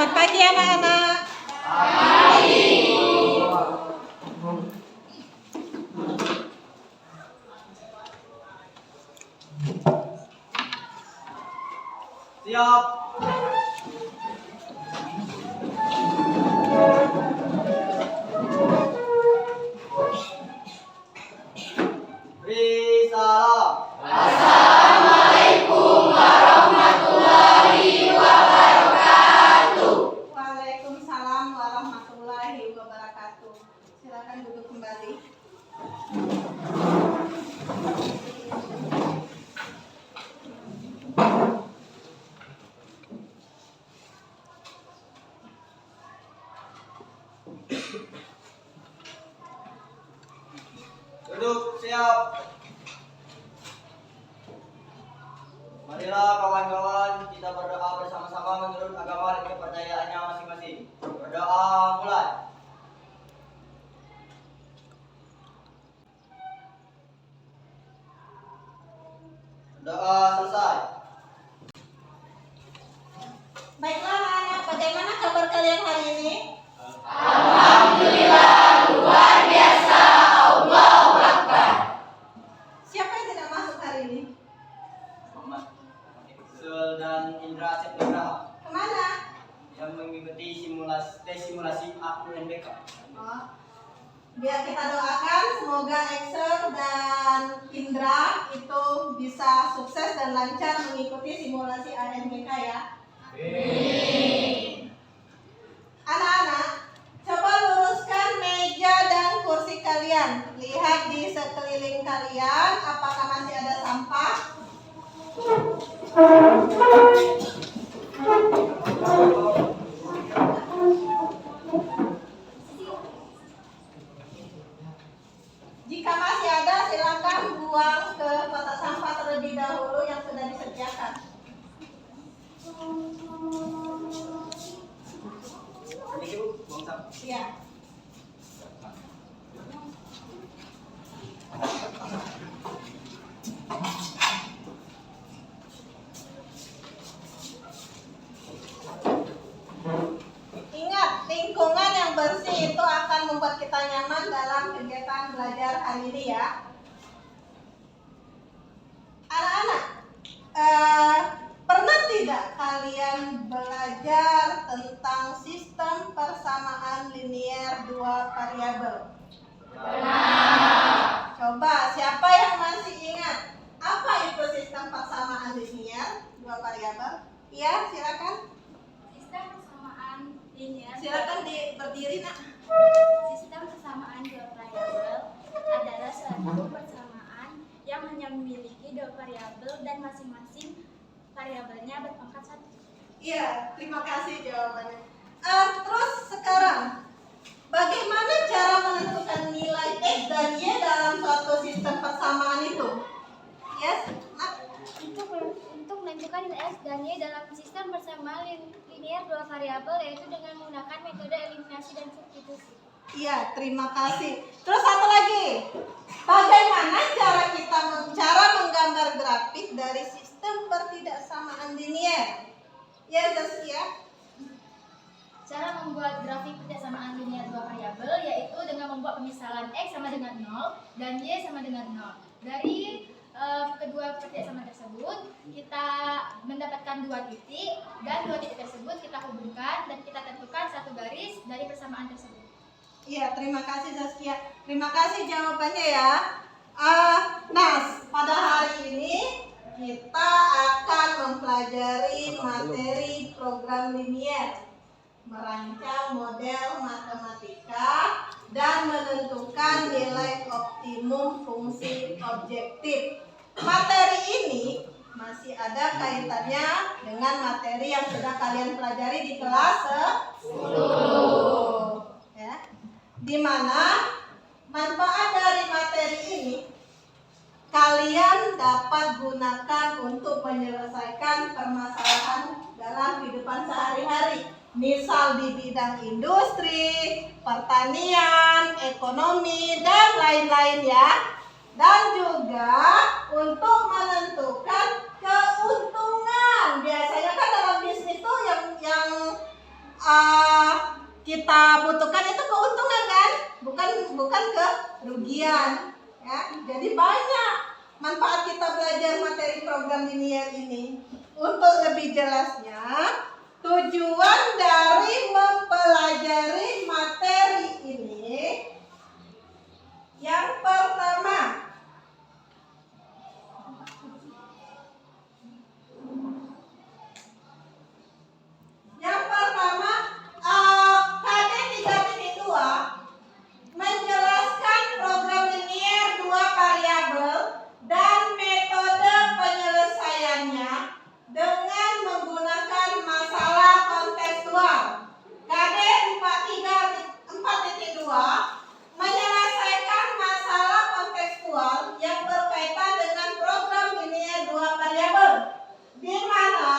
Selamat pagi anak-anak. Siap. Beri salam. Waalaikumsalam warahmatullahi wabarakatuh. Silakan duduk kembali. Duduk siap. Marilah kawan-kawan kita berdoa bersama-sama menurut agama dan kepercayaannya masing-masing. Berdoa mulai. Doa selesai. Baiklah anak-anak, bagaimana kabar kalian hari ini? Siapa yang tidak masuk hari ini? Muhammad Sul dan Indra Asep Nugraha Kemana? yang mengikuti simulasi UNBK. Oh, biar kita doakan semoga Excel dan Indra itu bisa sukses dan lancar mengikuti simulasi ANBK ya. Anak-anak, coba luruskan meja dan kursi kalian. Lihat di sekeliling kalian, apakah masih ada sampah? Jika masih ada, silakan buang ke kotak sampah terlebih dahulu yang sudah disediakan. Ini Bu, buang sampah. Ya. Ingat, lingkungan yang bersih itu akan membuat kita nyaman dalam kegiatan belajar hari ini ya. Anak-anak, pernah tidak kalian belajar tentang sistem persamaan linier dua variabel? Coba, siapa yang masih ingat apa itu sistem persamaan linier dua variabel? Iya, silakan. Sistem persamaan linier. Silakan berdiri, Nak. Sistem persamaan dua variabel adalah suatu persamaan yang hanya memiliki dua variabel dan masing-masing variabelnya berpangkat satu. Iya, terima kasih jawabannya. Terus sekarang, bagaimana cara menentukan nilai X dan Y dalam suatu sistem persamaan itu? Yes, Nak? Untuk menentukan nilai X dan Y dalam sistem persamaan linier dua variabel yaitu dengan menggunakan metode eliminasi dan substitusi. Iya, terima kasih. Terus satu lagi, bagaimana cara menggambar grafik dari sistem pertidaksamaan linier? Ya, Zaskia. Cara membuat grafik persamaan linier dua variabel yaitu dengan membuat pemisalan X sama dengan 0 dan Y sama dengan 0. Dari kedua persamaan tersebut kita mendapatkan dua titik dan dua titik tersebut kita hubungkan dan kita tentukan satu garis dari persamaan tersebut. Iya, terima kasih Zaskia. Terima kasih jawabannya ya. Nas, pada hari ini kita akan mempelajari materi program linier, merancang model matematika, dan menentukan nilai optimum fungsi objektif. Materi ini masih ada kaitannya dengan materi yang sudah kalian pelajari di kelas 10. Ya. Di mana manfaat dari materi ini kalian dapat gunakan untuk menyelesaikan permasalahan dalam kehidupan sehari-hari. Misal di bidang industri, pertanian, ekonomi, dan lain-lain ya. Dan juga untuk menentukan keuntungan. Biasanya kan dalam bisnis itu yang butuhkan itu keuntungan kan, bukan kerugian ya. Jadi banyak manfaat kita belajar materi program linear ini. Untuk lebih jelasnya, tujuan dari mempelajari materi ini yang pertama, KD 3.2 menjelaskan program linear dua variabel dan metode penyelesaiannya dengan menggunakan masalah kontekstual. KD 4.2 menyelesaikan masalah kontekstual yang berkaitan dengan program linear dua variabel, di mana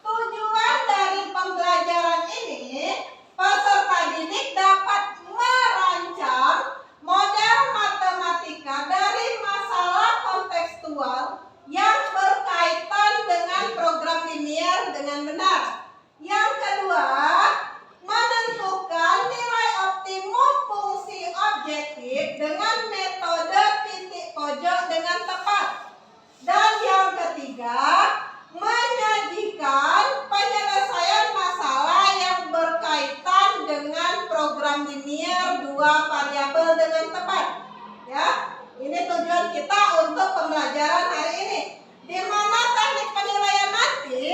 tujuan dari pembelajaran ini peserta didik dapat merancang model matematika dari masalah kontekstual yang berkaitan dengan program linear dengan benar. Yang kedua, menentukan nilai optimum fungsi objektif dengan metode titik pojok dengan tepat. Dan yang ketiga, menyajikan penyelesaian masalah yang berkaitan dengan program linear dua variabel dengan tepat. Ya, ini tujuan kita untuk pembelajaran hari ini. Di mana teknik penilaian nanti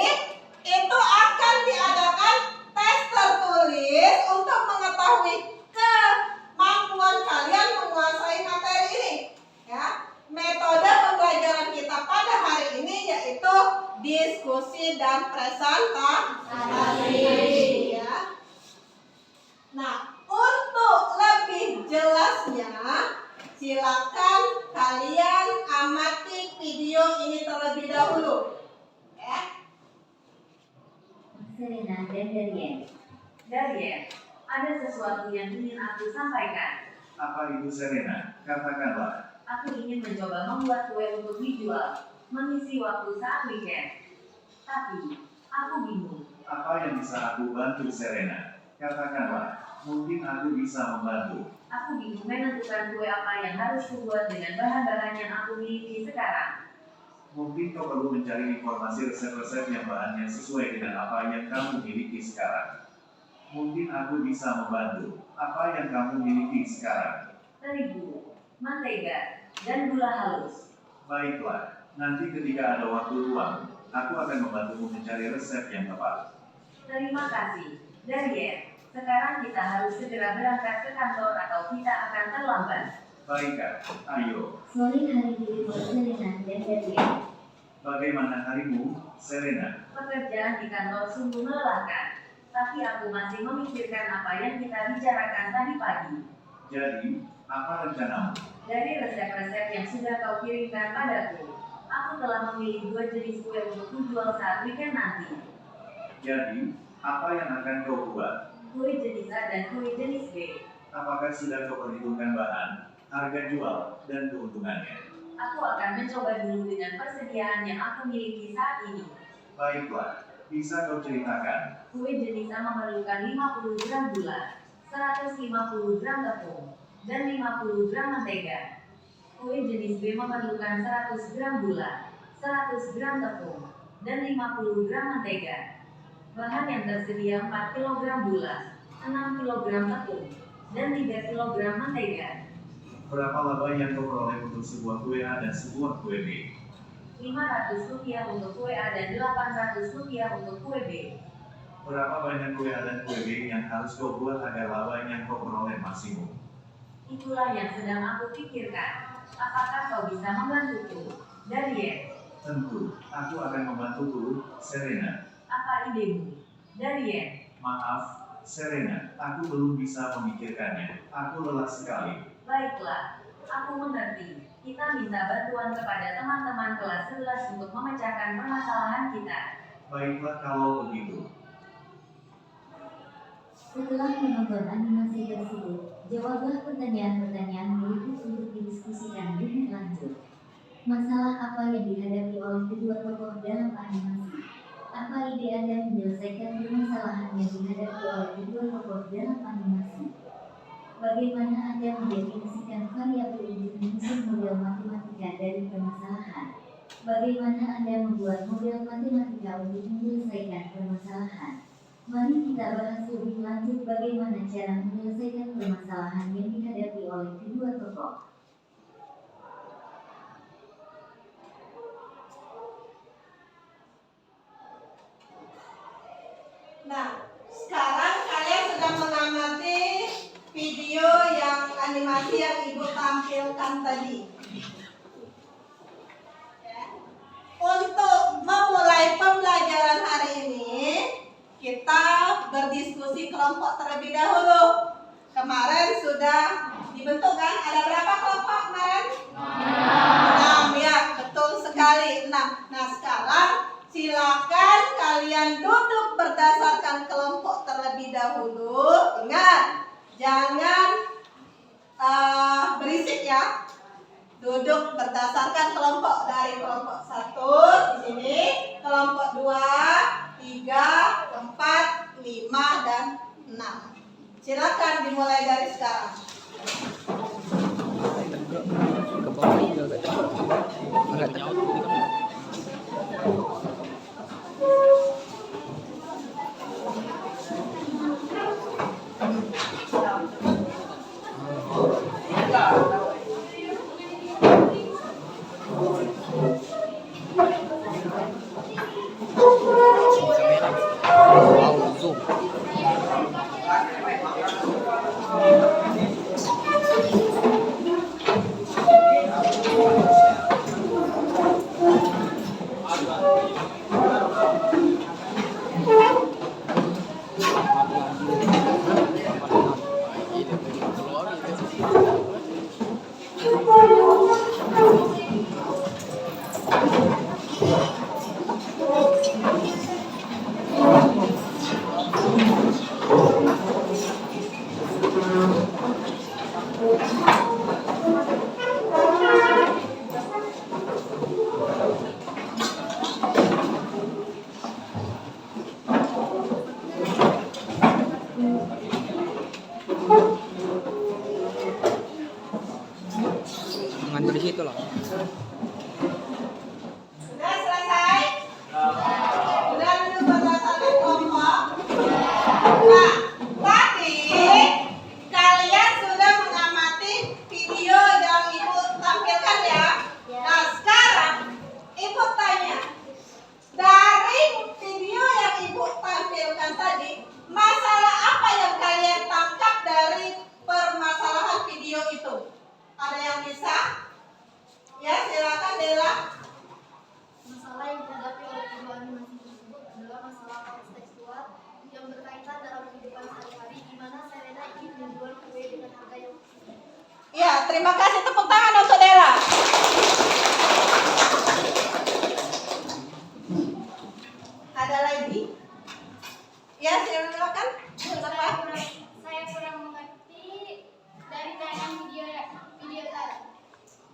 itu akan diadakan tes tertulis untuk mengetahui kemampuan kalian menguasai materi ini. Ya, metode pembelajaran kita pada hari ini yaitu diskusi dan presentasi. Ya. Nah, untuk lebih jelasnya, silakan kalian amati video ini terlebih dahulu. Ya. Serena dan Darien. Darien, ada sesuatu yang ingin aku sampaikan. Apa itu Serena? Katakanlah. Aku ingin mencoba membuat kue untuk dijual, mengisi waktu saat weekend. Tapi, aku bingung. Apa yang bisa aku bantu Serena? Katakanlah, mungkin aku bisa membantu. Aku bingung menentukan kue apa yang harus kubuat dengan bahan-bahan yang aku miliki sekarang. Mungkin kau perlu mencari informasi resep-resep yang bahannya sesuai dengan apa yang kamu miliki sekarang. Mungkin aku bisa membantu. Apa yang kamu miliki sekarang? Terigu, mentega, dan gula halus. Baiklah, nanti ketika ada waktu luang, aku akan membantumu mencari resep yang tepat. Terima kasih, Darien. Sekarang kita harus segera berangkat ke kantor atau kita akan terlambat. Baiklah, ayo. Sore hari ini buat Serena dan Darien. Bagaimana harimu, Serena? Pekerjaan di kantor sungguh melelahkan. Tapi aku masih memikirkan apa yang kita bicarakan tadi pagi. Jadi, apa rencanamu? Dari resep-resep yang sudah kau kirimkan padaku, aku telah memilih 2 jenis kue untuk dijual saat weekend nanti. Jadi, apa yang akan kau buat? Kue jenis A dan kue jenis B. Apakah sudah kau perhitungkan bahan, harga jual, dan keuntungannya? Aku akan mencoba dulu dengan persediaan yang aku miliki saat ini. Baiklah, bisa kau ceritakan? Kue jenis A memerlukan 50 gram gula, 150 gram tepung, dan 50 gram mentega. Kue jenis B memerlukan 100 gram gula, 100 gram tepung, dan 50 gram mentega. Bahan yang tersedia 4 kg gula, 6 kg tepung, dan 3 kg mentega. Berapa laba yang kau peroleh untuk sebuah kue A dan sebuah kue B? Rp500 untuk kue A dan Rp800 untuk kue B. Berapa banyak kue A dan kue B yang harus kau buat agar laba yang kau peroleh maksimum? Itulah yang sedang aku pikirkan. Apakah kau bisa membantuku, Darien? Tentu, aku akan membantuku, Serena. Apa idemu, Darien? Maaf, Serena, aku belum bisa memikirkannya. Aku lelah sekali. Baiklah, aku mengerti. Kita minta bantuan kepada teman-teman kelas 11 untuk memecahkan permasalahan kita. Baiklah kalau begitu. Setelah menonton animasi tersebut, jawablah pertanyaan-pertanyaan berikut untuk didiskusikan lebih lanjut. Masalah apa yang dihadapi oleh kedua tokoh dalam animasi? Apa ide Anda menjelaskan menyelesaikan permasalahan yang dihadapi oleh kedua tokoh dalam animasi. Bagaimana Anda mendefinisikan variabel untuk menyusun model matematika dari permasalahan? Bagaimana Anda membuat model matematika untuk menyelesaikan permasalahan? Mari kita bahas lebih lanjut bagaimana cara menyelesaikan permasalahan yang dihadapi oleh kedua tokoh. Nah, sekarang kalian sedang mengamati video yang animasi yang Ibu tampilkan tadi. Ya. Untuk memulai pembelajaran hari ini, kita berdiskusi kelompok terlebih dahulu. Kemarin sudah dibentuk kan? Ada berapa kelompok kemarin? 6 ya, betul sekali 6. Nah sekarang silakan kalian duduk berdasarkan kelompok terlebih dahulu. Ingat, jangan berisik ya. Duduk berdasarkan kelompok dari kelompok 1 di sini, kelompok 2, 3, 4, 5 dan 6. Silakan dimulai dari sekarang. Ngantuk di situ loh. Sudah selesai? Sudah duduk berdasarkan kelompok? Nah, tadi kalian sudah mengamati video yang Ibu tampilkan ya? Nah, sekarang Ibu tanya, dari video yang Ibu tampilkan tadi, masalah apa yang kalian tangkap dari permasalahan video itu? Ada yang bisa? Ya, silakan Dela. Masalah yang dihadapi oleh kedua animasi tersebut adalah masalah kontekstual yang berkaitan dalam kehidupan sehari-hari di mana Serena ingin menjual kue dengan harga yang Ya, terima kasih, tepuk tangan untuk Dela. Ada lagi? Ya, silakan. Siapa? saya kurang mengerti dari tayangan video tadi.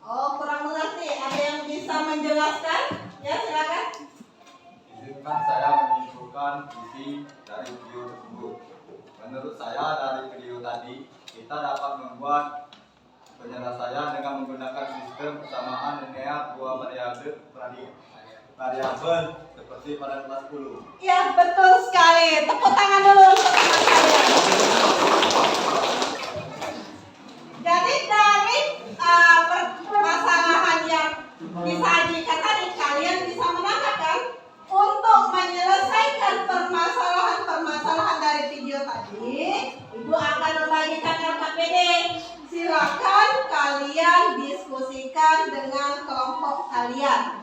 Oh, kurang mengerti. Ada yang bisa menjelaskan? Ya, silakan. Izinkan saya menyimpulkan isi dari video tersebut. Menurut saya dari video tadi, kita dapat membuat penyelesaian dengan menggunakan sistem persamaan linear dua variabel seperti pada kelas 10. Ya, betul sekali. Tepuk tangan dulu untuk teman kalian. Jadi dari permasalahan yang disajikan tadi, kalian bisa menangkap kan? Untuk menyelesaikan permasalahan-permasalahan dari video tadi, Ibu akan membagikan LKPD. Silakan kalian diskusikan dengan kelompok kalian.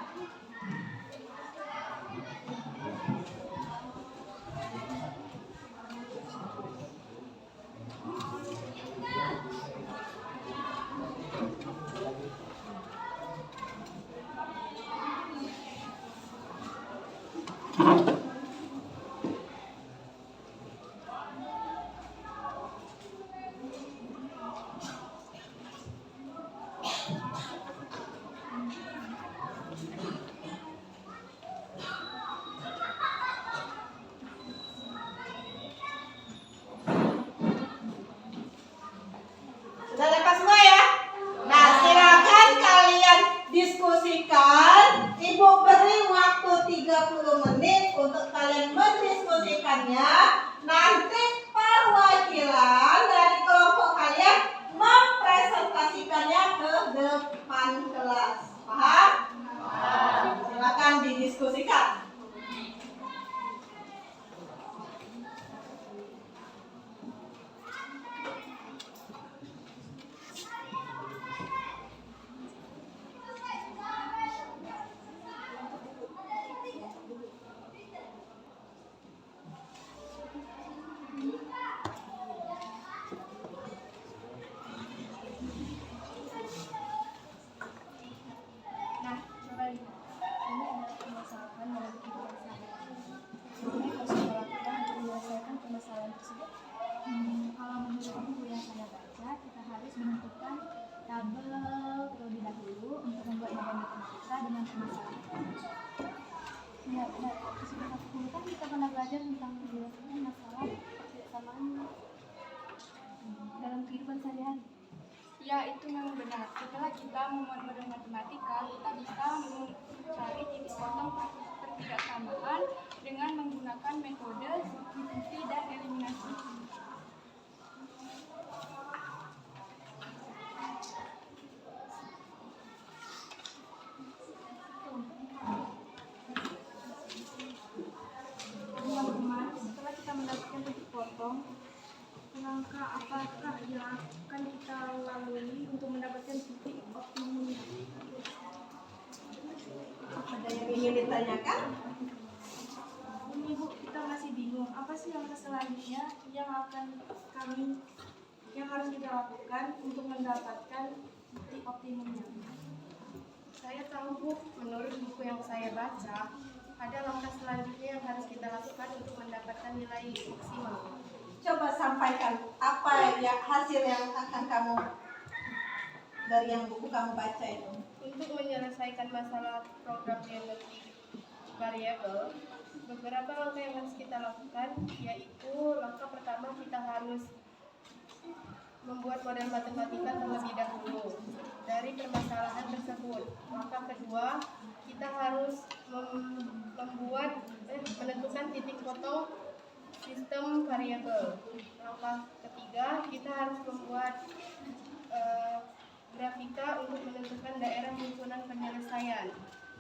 30 menit untuk kalian mendiskusikannya. Nanti perwakilan dari kelompok kalian mempresentasikannya ke depan kelas. Paham? Silakan didiskusikan. Nah, coba lihat. Ini adalah permasalahan dalam kehidupan sehari-hari. Apa yang harus kita lakukan untuk menyelesaikan permasalahan tersebut? Kalau menurut buku yang saya baca, kita harus menentukan tabel terlebih dahulu untuk membuat model matematika dengan permasalahan. Ya, sudah aku kan kita pernah belajar tentang penyelesaian masalah kebersamaan dalam kehidupan sehari-hari. Ya, itu memang benar. Setelah kita membuat model matematika, kita bisa mencari titik potong pertidaksamaan dengan menggunakan metode substitusi dan eliminasi. Teman-teman, setelah kita mendapatkan titik potong, langkah apakah yang akan kita lalui untuk mendapatkan titik optimumnya? Ada yang ingin ditanyakan? Ini Bu, kita masih bingung. Apa sih langkah selanjutnya yang harus kita lakukan untuk mendapatkan titik optimumnya? Saya tahu Bu, menurut buku yang saya baca, ada langkah selanjutnya yang harus kita lakukan untuk mendapatkan nilai maksimal. Coba sampaikan apa ya hasil yang akan kamu dari yang buku kamu baca itu. Untuk menyelesaikan masalah program geometri variabel, beberapa langkah yang harus kita lakukan, yaitu langkah pertama kita harus membuat model matematika terlebih dahulu dari permasalahan tersebut. Langkah kedua, kita harus menentukan titik potong sistem variabel. Langkah ketiga, kita harus membuat grafika untuk menentukan daerah himpunan penyelesaian.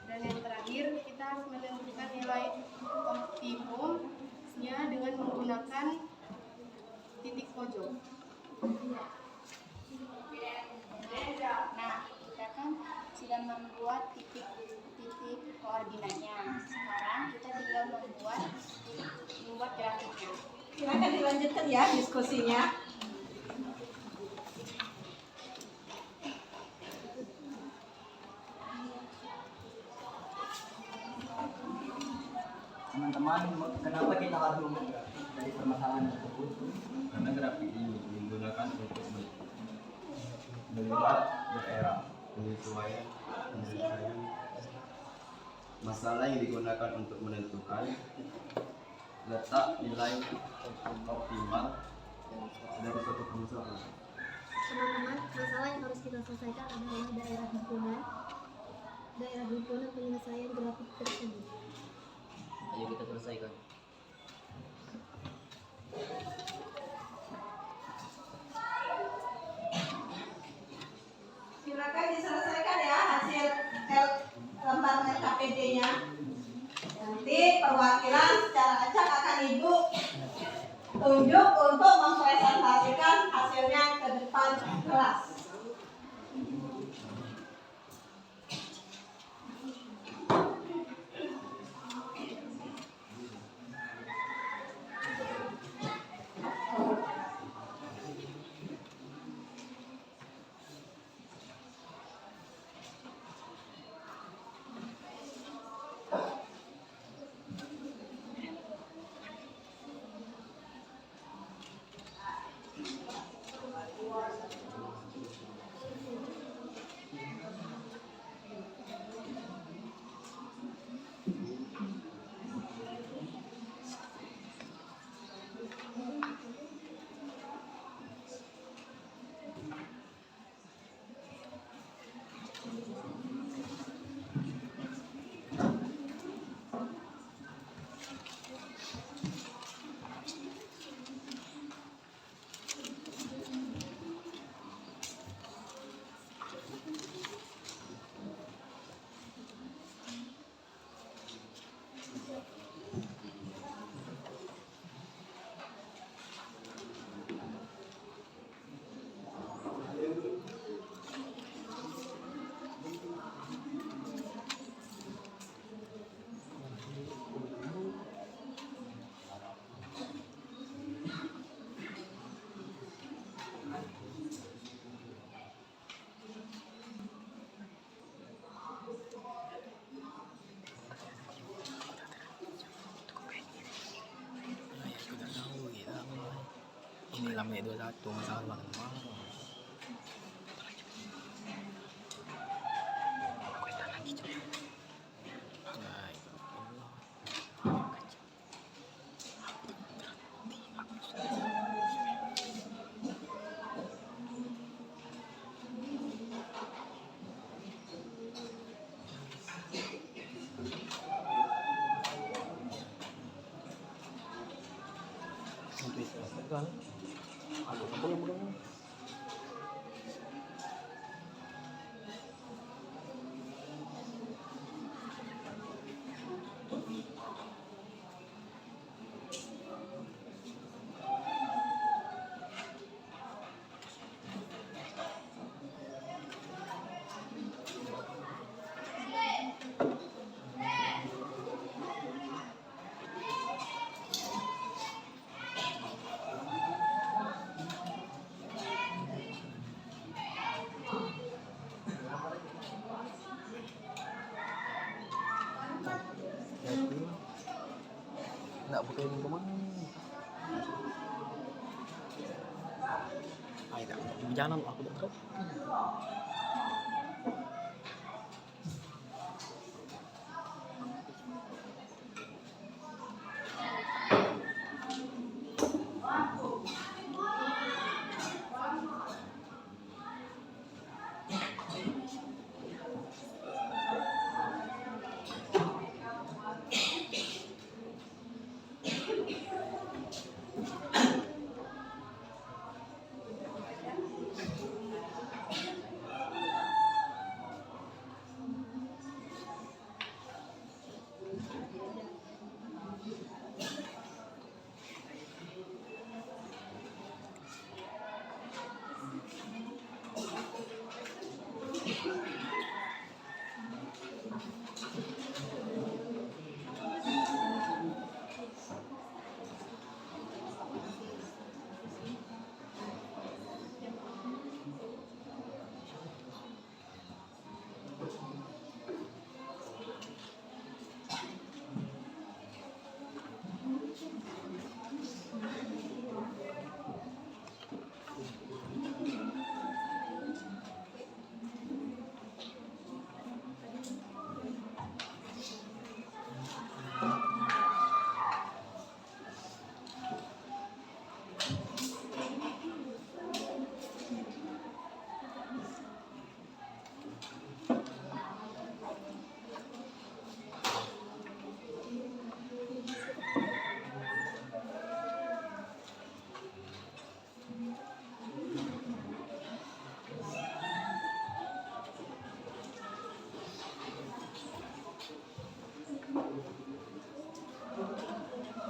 Dan yang terakhir, kita harus menentukan nilai optimumnya dengan menggunakan titik pojok. Nah, kita kan sudah membuat titik koordinatnya. Sekarang kita tinggal membuat grafiknya. Silakan dilanjutkan ya diskusinya. Teman-teman, kenapa kita harus membuat grafik dari permasalahan tersebut? Karena grafik ini digunakan untuk membuat daerah penyesuaian penyelesaian masalah yang digunakan untuk menentukan letak nilai optimal dari suatu permasalahan. Teman-teman, masalah yang harus kita selesaikan adalah daerah himpunan penyelesaian grafik tersebut. Ayo kita selesaikan. Silakan diselesaikan ya hasil lembar LKPD-nya. Nanti perwakilan secara acak akan Ibu tunjuk untuk mempresentasikan hasilnya ke depan kelas. Inilah menit 21 masalah makan malam. Nak pakai ni kemana? Ay, tak berjalan aku tak tahu.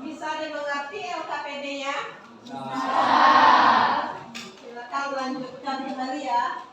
Bisa dimengerti LKPD-nya? Silakan lanjutkan kembali ya.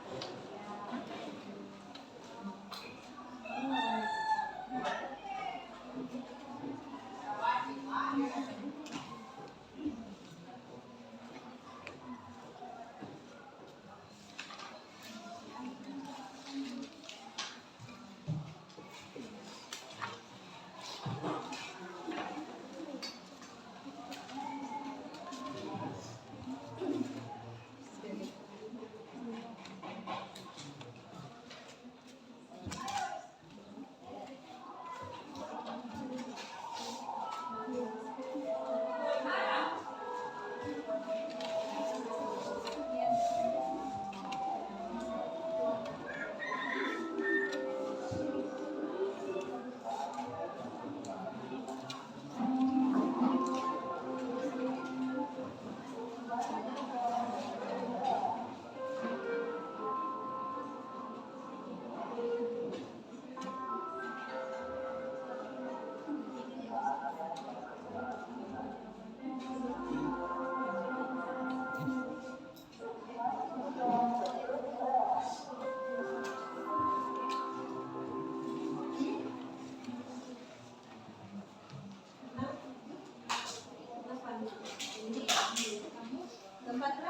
Tempat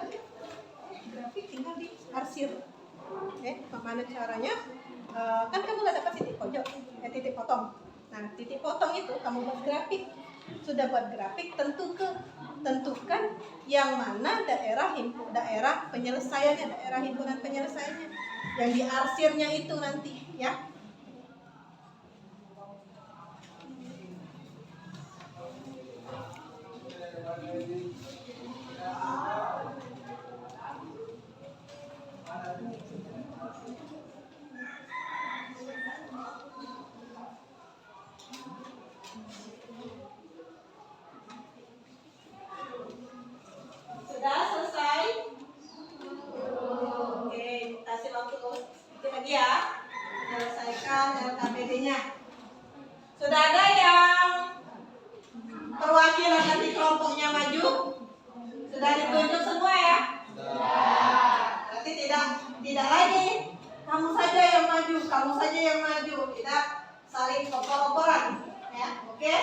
grafik tinggal di arsir. Bagaimana caranya? Kan kamu nggak dapat titik pojok, titik potong. Nah, Nah, titik potong itu kamu buat grafik. Sudah buat grafik, tentukan yang mana daerah penyelesaiannya, daerah himpunan penyelesaiannya, yang diarsirnya itu nanti, ya. Sudah selesai? Oke, kasih waktu sedikit lagi ya. Menyelesaikan LKPD-nya. Sudah ada yang perwakilan nanti kelompoknya maju? Sudah ditunjuk semua ya? Berarti tidak lagi kamu saja yang maju, kamu saja yang maju. Tidak saling opor-oporan. Ya, oke?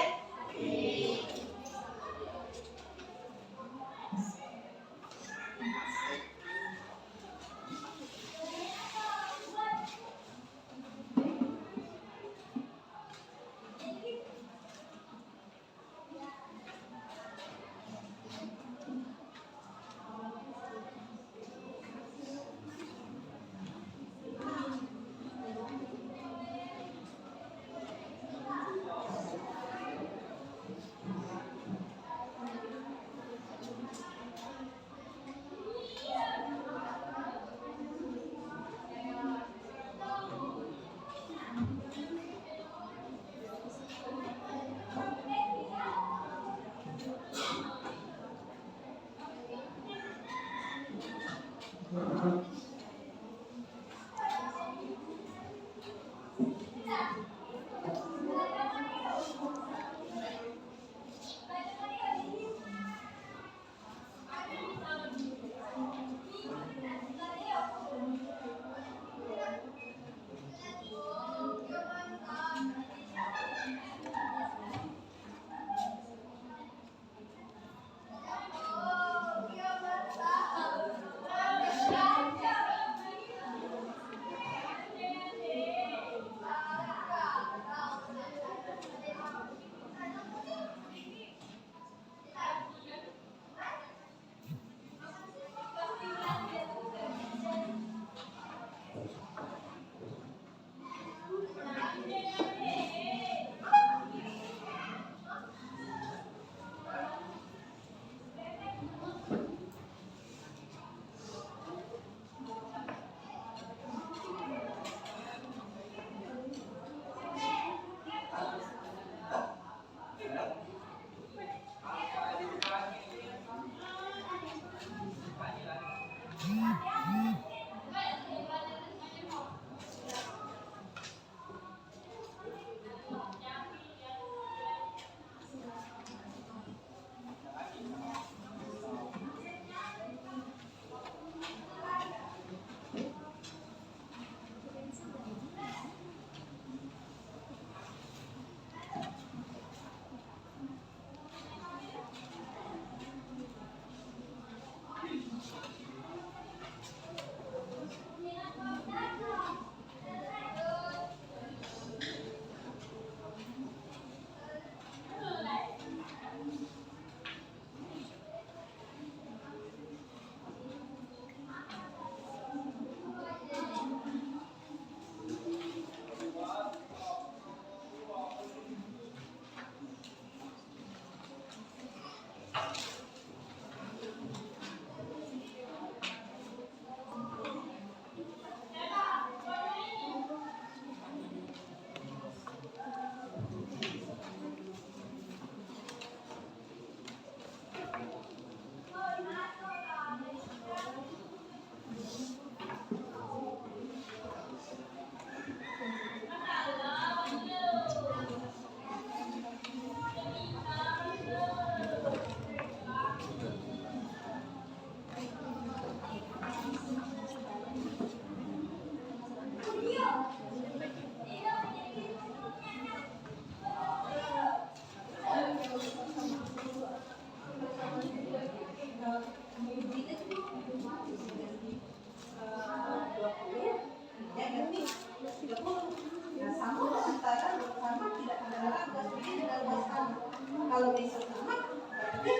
Kalau bisa sama, berarti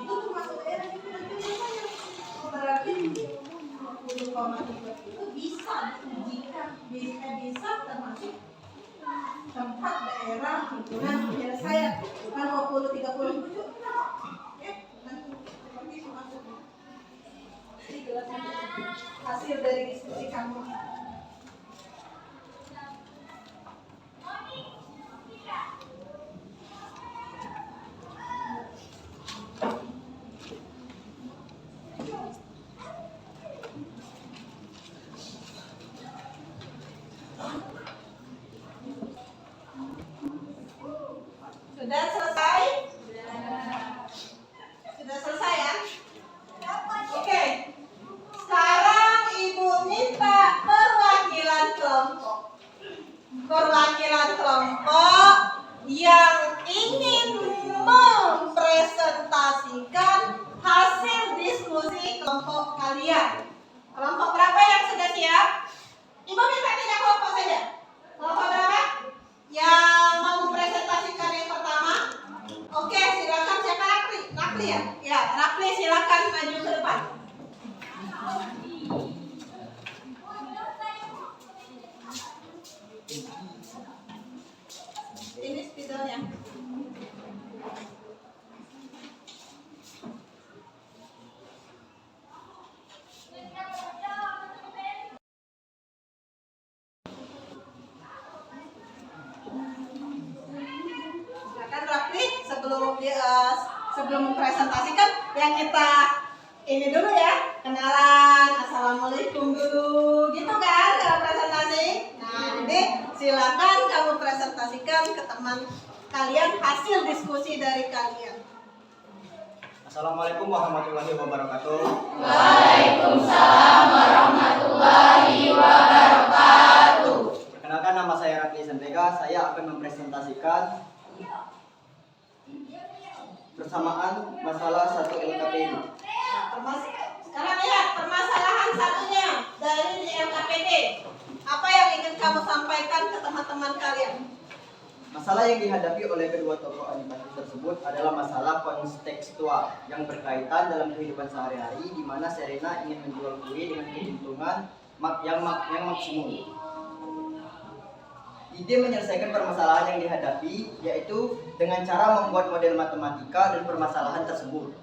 itu termasuk daerah yang nanti namanya. Berarti 20,3 itu bisa diujikan, bisa termasuk tempat daerah himpunan penyelesaian. Bukan 20-30 ya, nanti seperti itu maksudnya. Jadi jelas hasil dari diskusi kamu. Sudah selesai? Sudah selesai ya? Oke. Sekarang Ibu minta perwakilan kelompok. Perwakilan kelompok yang ingin mempresentasikan hasil diskusi kelompok kalian. Kelompok berapa yang sudah siap? Ibu minta 3 kelompok saja. Kelompok berapa? Yang mau mempresentasikan yang pertama? Oke, silakan. Siapa Rakli? Rakli ya? Ya, Rakli silakan maju ke depan. Ini spidolnya. Silakan Rakli, sebelum mempresentasikan yang kita ini dulu ya, kenalan, assalamualaikum dulu, gitu kan kalau presentasi. Nah, jadi silakan kamu presentasikan ke teman kalian hasil diskusi dari kalian. Assalamualaikum warahmatullahi wabarakatuh. Waalaikumsalam warahmatullahi wabarakatuh. Perkenalkan, nama saya Rakli Santega. Saya akan mempresentasikan persamaan masalah 1 LKPD. Sekarang lihat permasalahan satunya dari di LKPD. Apa yang ingin kamu sampaikan ke teman-teman kalian? Masalah yang dihadapi oleh kedua tokoh animasi tersebut adalah masalah kontekstual yang berkaitan dalam kehidupan sehari-hari, di mana Serena ingin menjual kue dengan keuntungan yang maksimum. Ide menyelesaikan permasalahan yang dihadapi yaitu dengan cara membuat model matematika dan permasalahan tersebut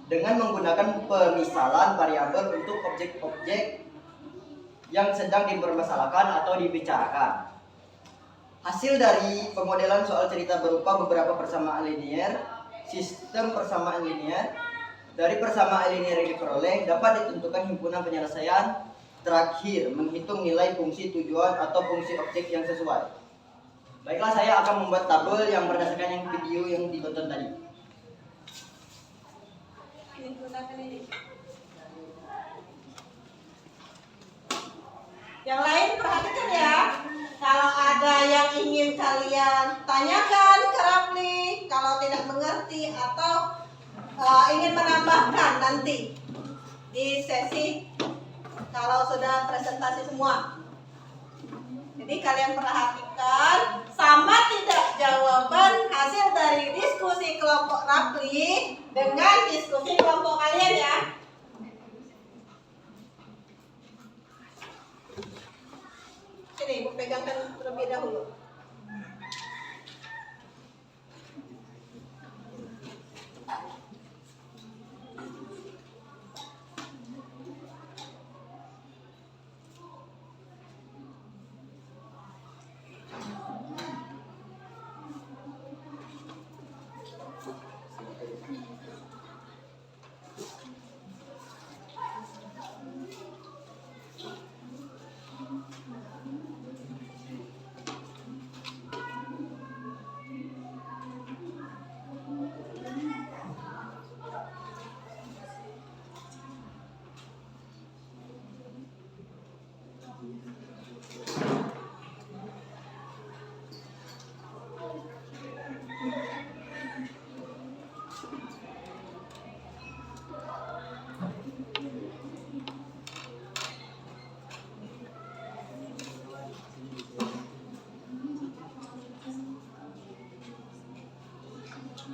dengan menggunakan pemisalan variabel untuk objek-objek yang sedang dipermasalahkan atau dibicarakan. Hasil dari pemodelan soal cerita berupa beberapa persamaan linier, sistem persamaan linier. Dari persamaan linier yang diperoleh dapat ditentukan himpunan penyelesaian. Terakhir, menghitung nilai fungsi tujuan atau fungsi objek yang sesuai. Baiklah, saya akan membuat tabel yang berdasarkan yang video yang ditonton tadi. Yang lain perhatikan ya. Kalau ada yang ingin kalian tanyakan ke Rapli, kalau tidak mengerti atau ingin menambahkan nanti di sesi kalau sudah presentasi semua. Jadi kalian perhatikan sama tidak jawaban hasil dari diskusi kelompok Rapli dengan diskusi kelompok kalian ya. Sini, Ibu pegangkan terlebih dahulu. Oh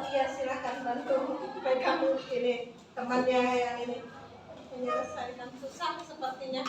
iya, silakan bantu pegang ini temannya yang ini menyelesaikan susah sepertinya.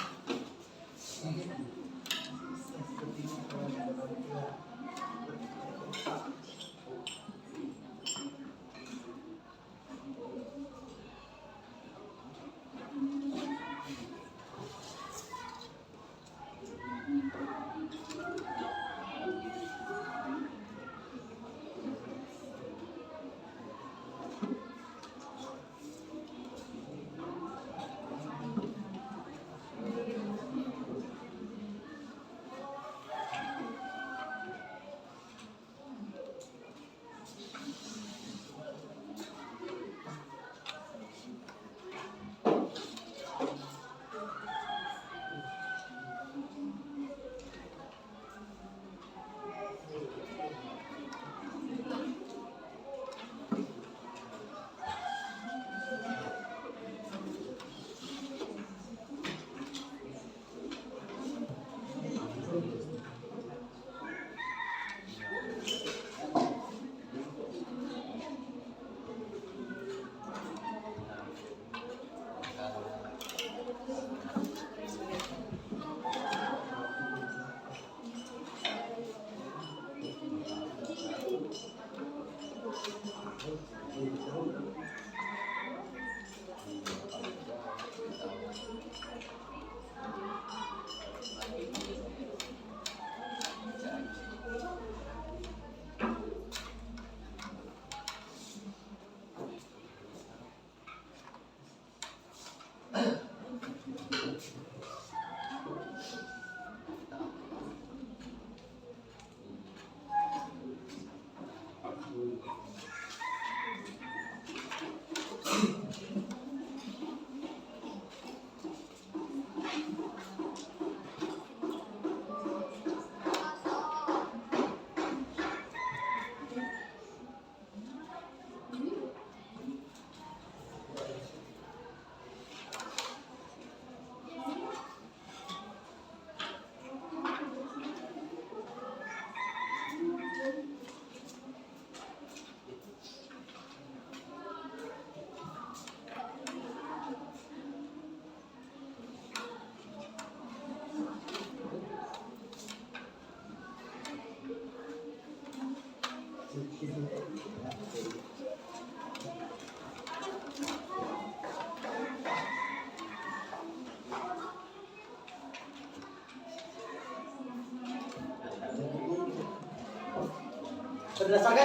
Berdasarkan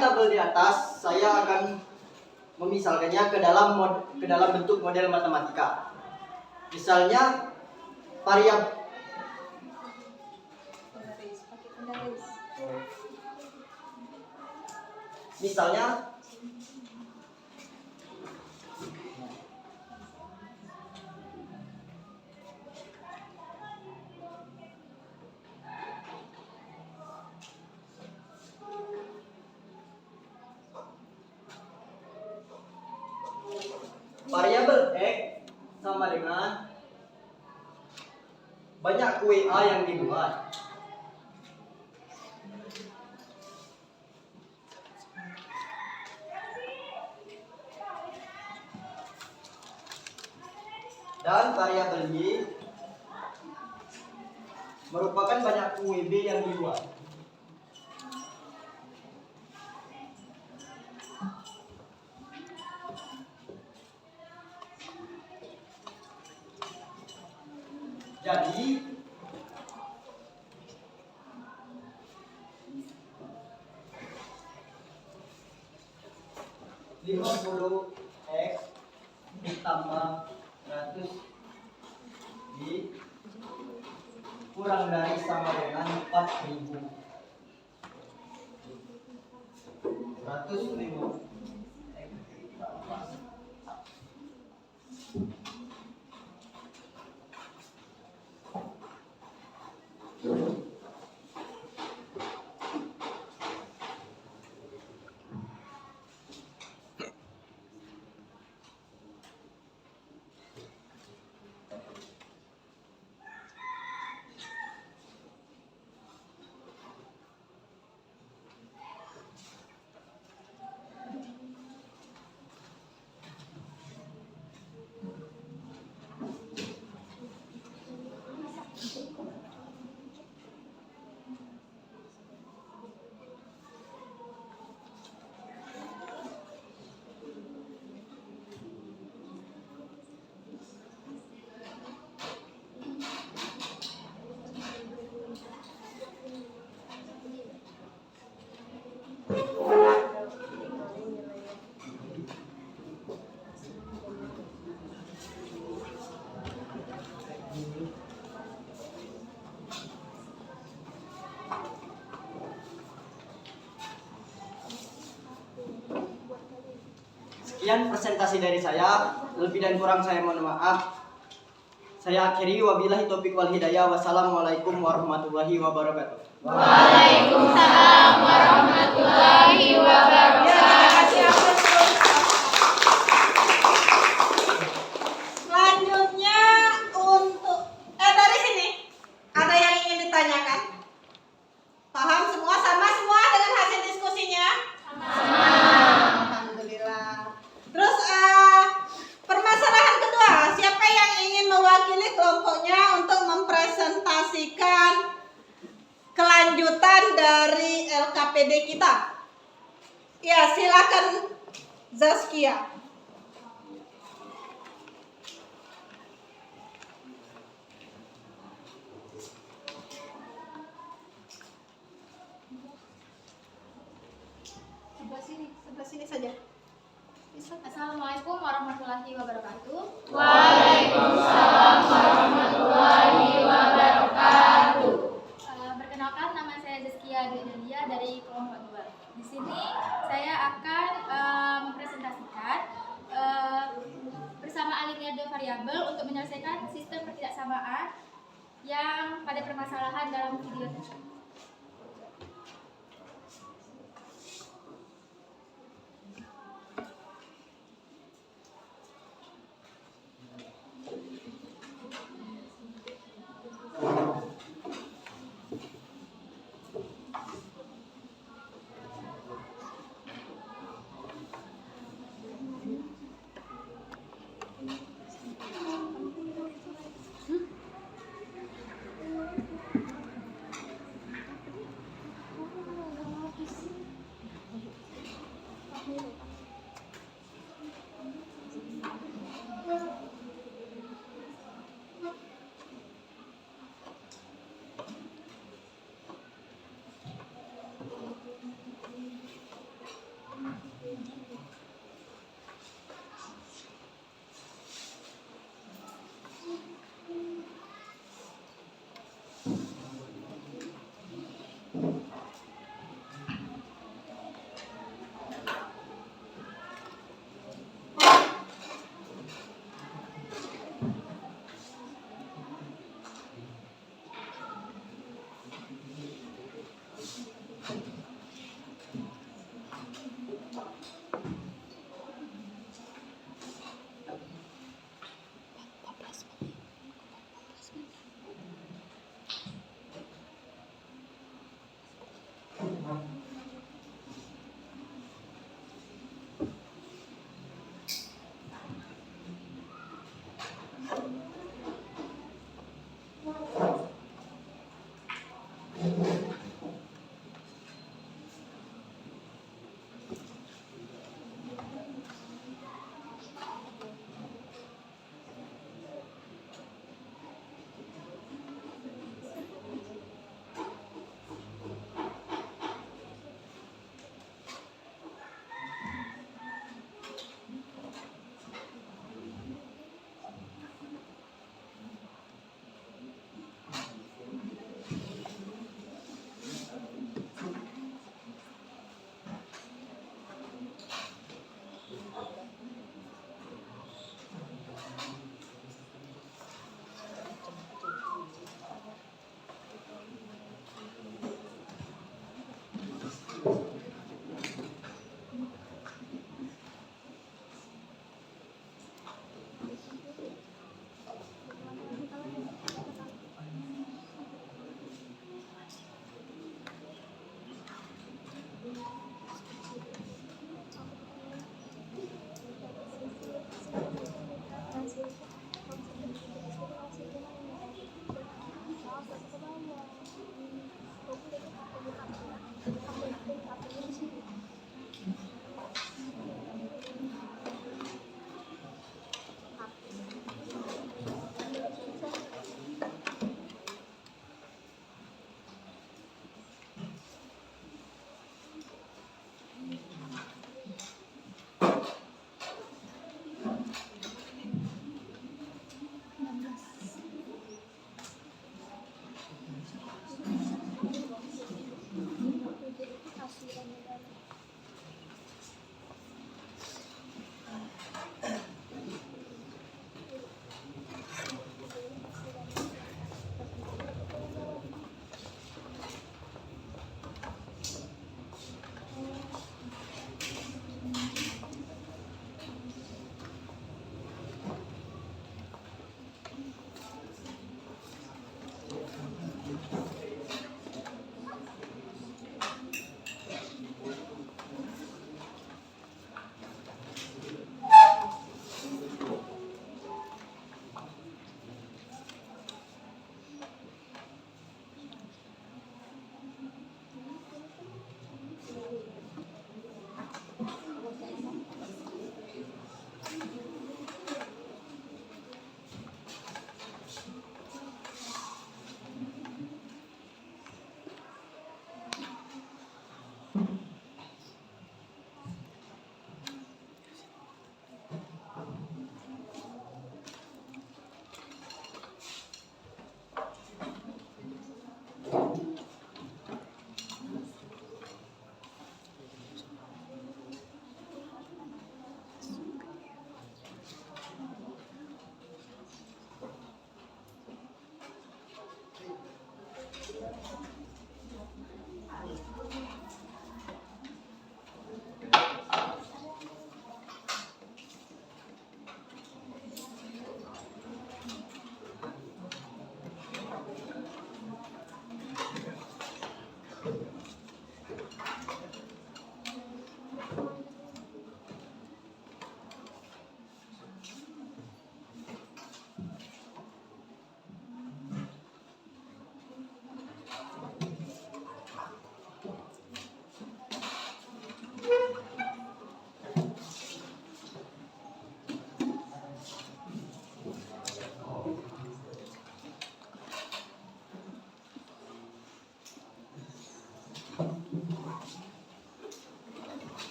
tabel di atas, saya akan memisalkannya ke dalam bentuk model matematika. Misalnya variabel misalnya variabel X sama dengan banyak kue A yang dibuat. Dan variabel Y merupakan banyak kue B yang dibuat. Jadi lima puluh X ditambah 100 Y kurang dari sama dengan 4000. 150 Sekian presentasi dari saya, lebih dan kurang saya mohon maaf. Saya akhiri, wabillahi taufiq wal hidayah. Wassalamualaikum warahmatullahi wabarakatuh. Waalaikumsalam warahmatullahi wabarakatuh. Selanjutnya untuk dari sini ada yang ingin ditanyakan? Paham semua? Sama semua dengan hasil diskusinya? Sama. Alhamdulillah. Terus permasalahan kedua, siapa yang ingin mewakili kelompoknya untuk mempresentasikan kelanjutan dari LKPD kita? Ya, silakan Zaskia. Sebelah sini saja. Bisa. Assalamualaikum warahmatullahi wabarakatuh. Waalaikumsalam warahmatullahi wabarakatuh. Perkenalkan, nama saya Zaskia Delia dari kelompok 2. Di sini saya akan mempresentasikan persamaan linear dua variabel untuk menyelesaikan sistem ketidaksamaan yang pada permasalahan dalam video tersebut.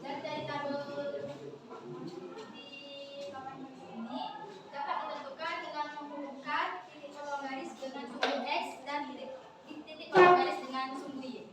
Dan dari tabel di papan ini dapat ditentukan dengan menghubungkan titik kolom garis dengan sumbu X dan titik kolom garis dengan sumbu Y.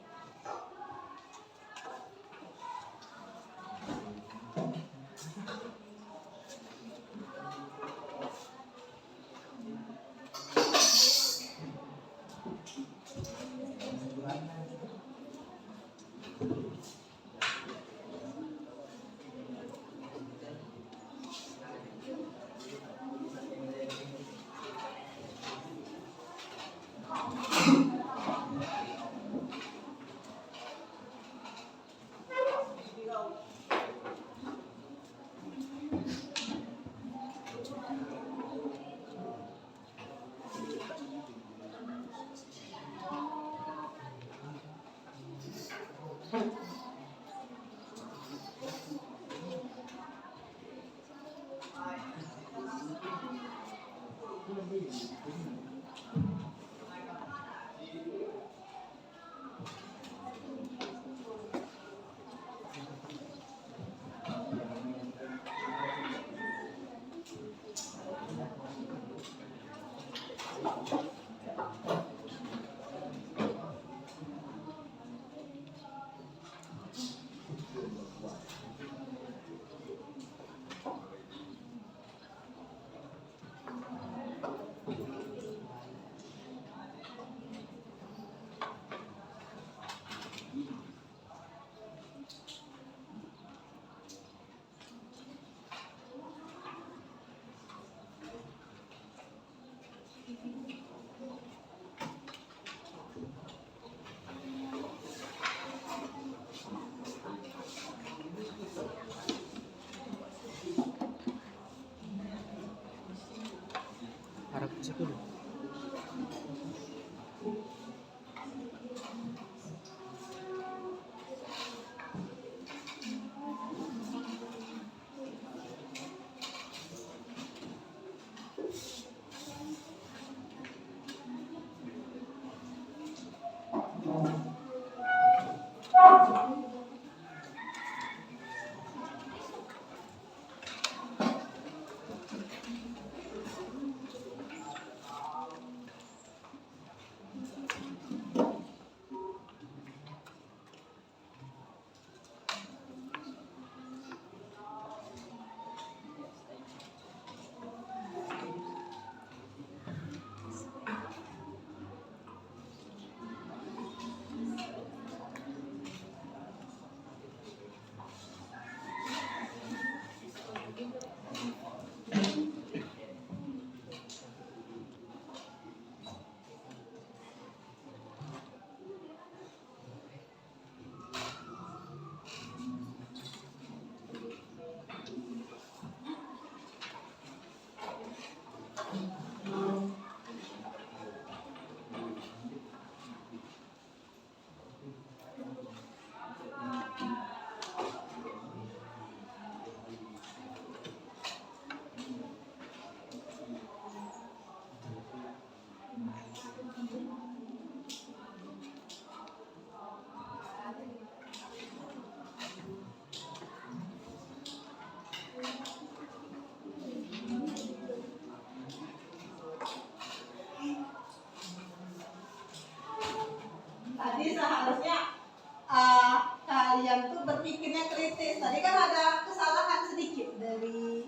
nilainya kritis. Tadi kan ada kesalahan sedikit dari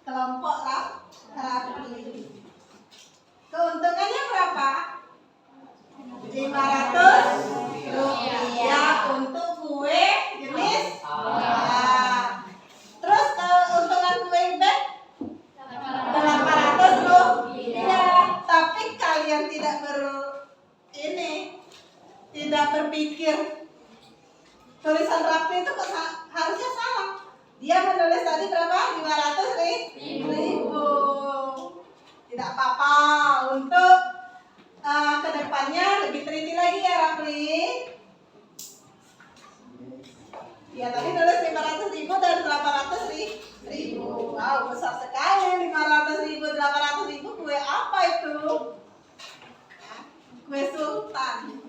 kelompok Rafli. Keuntungannya berapa? 500 rupiah untuk kue jenis A. Terus keuntungan kue B 800 rupiah. Tapi kalian tidak tidak berpikir tulisan Rafli itu harusnya salah. Dia menulis tadi berapa? 500.000. Tidak apa-apa, untuk kedepannya lebih teliti lagi ya Rafli. Ya tadi nulis 500.000 dan 800.000. Wow, besar sekali. 500.000, 800.000 kue apa itu? Kue sultan.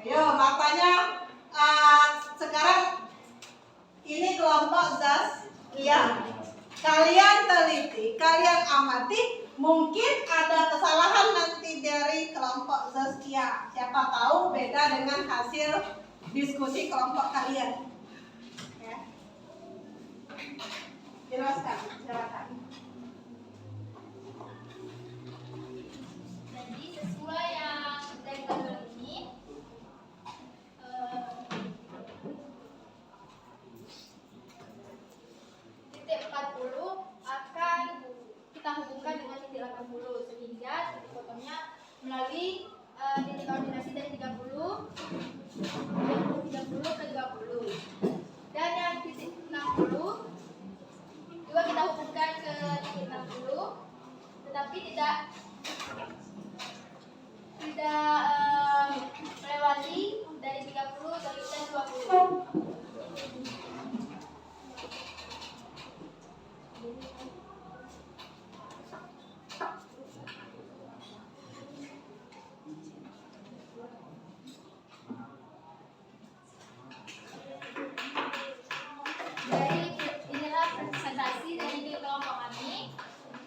Ayo matanya sekarang ini kelompok Zazkiyah. Kalian teliti, kalian amati, mungkin ada kesalahan nanti dari kelompok Zazkiyah. Siapa tahu beda dengan hasil diskusi kelompok kalian. Ya. Jelaskan, silakan. Jadi sesuai yang dari tabel ini, titik 40 akan kita hubungkan dengan titik 80 sehingga titik potongnya melalui titik koordinasi dari 30 ke 30. Dan yang titik 60 juga kita hubungkan ke titik 60, tetapi tidak melewati dari 30 ke titik 20. Dari inilah presentasi dari kelompok kami.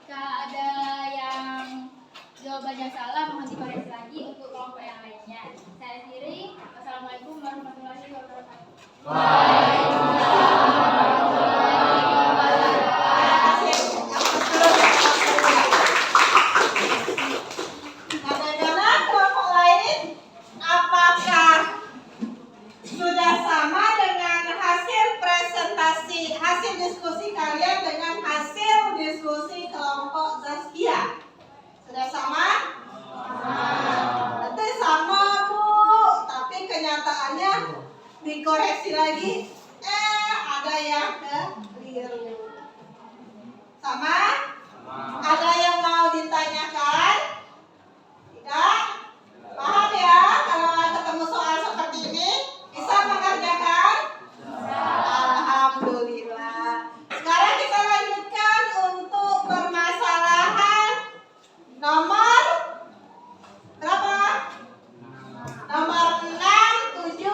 Jika ada yang jawabannya salah mohon dikoreksi lagi untuk kelompok yang lainnya. Saya sendiri, wassalamualaikum warahmatullahi wabarakatuh. Bagaimana kelompok lain? Apakah sudah sama dengan hasil presentasi, hasil diskusi kalian dengan hasil diskusi kelompok Zazkiyah? Sudah sama? Berarti sama Bu, tapi kenyataannya dikoreksi lagi. Ada yang keliru. Sama? Ada yang mau ditanyakan? Tidak? Paham ya? Kalau ketemu soal seperti ini, bisa mengerjakan? Alhamdulillah. Sekarang kita lanjutkan untuk permasalahan nomor berapa? Nomor 6, 7,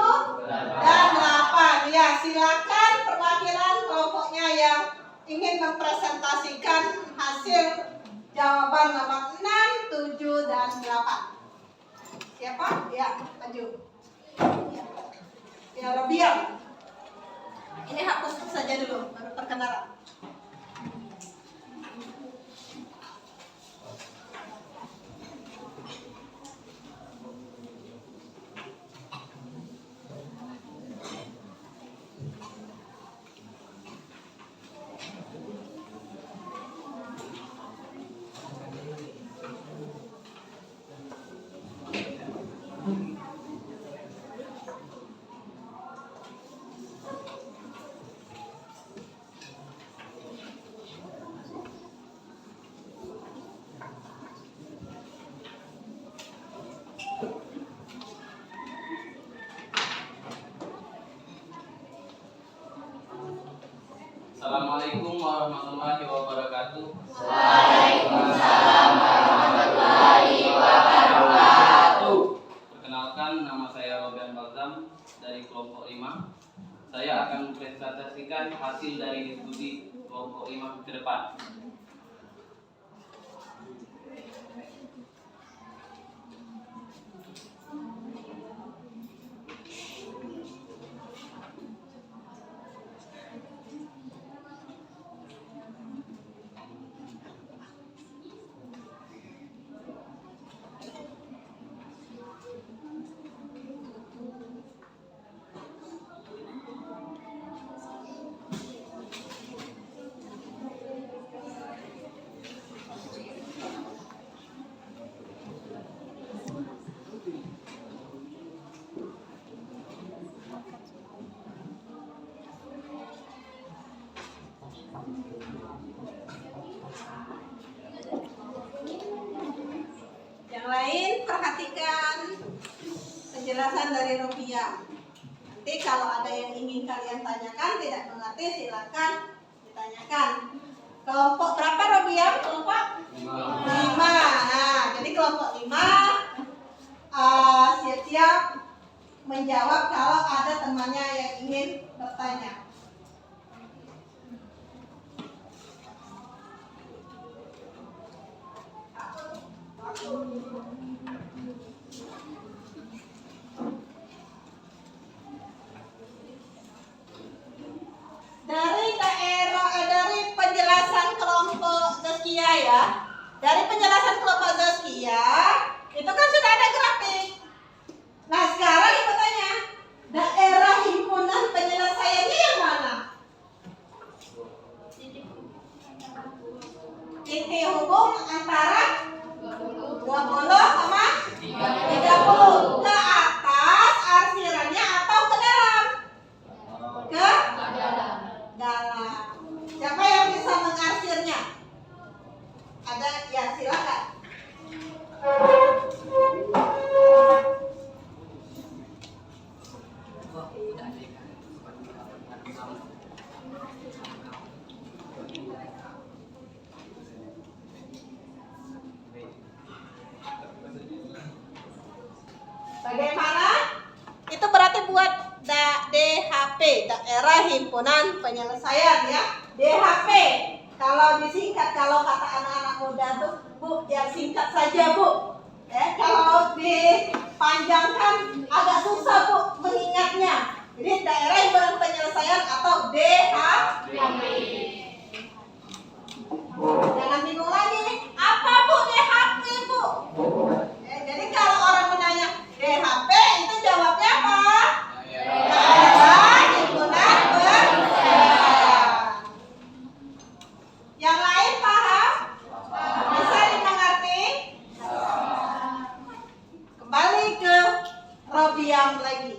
dan 8. Ya, silakan perwakilan kelompoknya yang ingin mempresentasikan hasil jawaban nomor 6, 7, dan 8. Siapa? Ya, maju. Ya, Robiah. Ini hapus saja dulu, baru perkenalan. Assalamualaikum warahmatullahi wabarakatuh. Waalaikumsalam warahmatullahi wabarakatuh. Perkenalkan, nama saya Robian Balzam dari kelompok 5. Saya akan mempresentasikan hasil dari diskusi kelompok 5 ke depan. perhatikan penjelasan dari Robiam. Nanti kalau ada yang ingin kalian tanyakan, tidak mengerti, silakan ditanyakan. Kelompok berapa Robiam? Kelompok 5. Nah, jadi kelompok 5 siap-siap menjawab kalau ada temannya yang ingin bertanya. Dari penjelasan kelompok Zaskia ya, dari penjelasan kelompok Zaskia itu kan sudah ada grafik. Nah sekarang ibu tanya, daerah himpunan penyelesaiannya yang mana? Titik hubung antara 20 sama 30. Ke atas arsirannya atau ke dalam? Ke dalam. Siapa yang bisa mengarsirnya? Ada ya, silakan. Bagaimana? Itu berarti buat DHP, daerah himpunan penyelesaian ya. DHP. Kalau disingkat, kalau kata anak-anak muda tuh, Bu, yang singkat saja Bu. Kalau dipanjangkan agak susah Bu mengingatnya. Jadi daerah himpunan penyelesaian atau DHP. Jangan bingung lagi nih, apa Bu DHP Bu? Jadi kalau orang menanya DHP itu jawabnya apa? Daerah himpunan penyelesaian. Yang lain paham? Bisa dimengerti? Kembali ke Robiam lagi.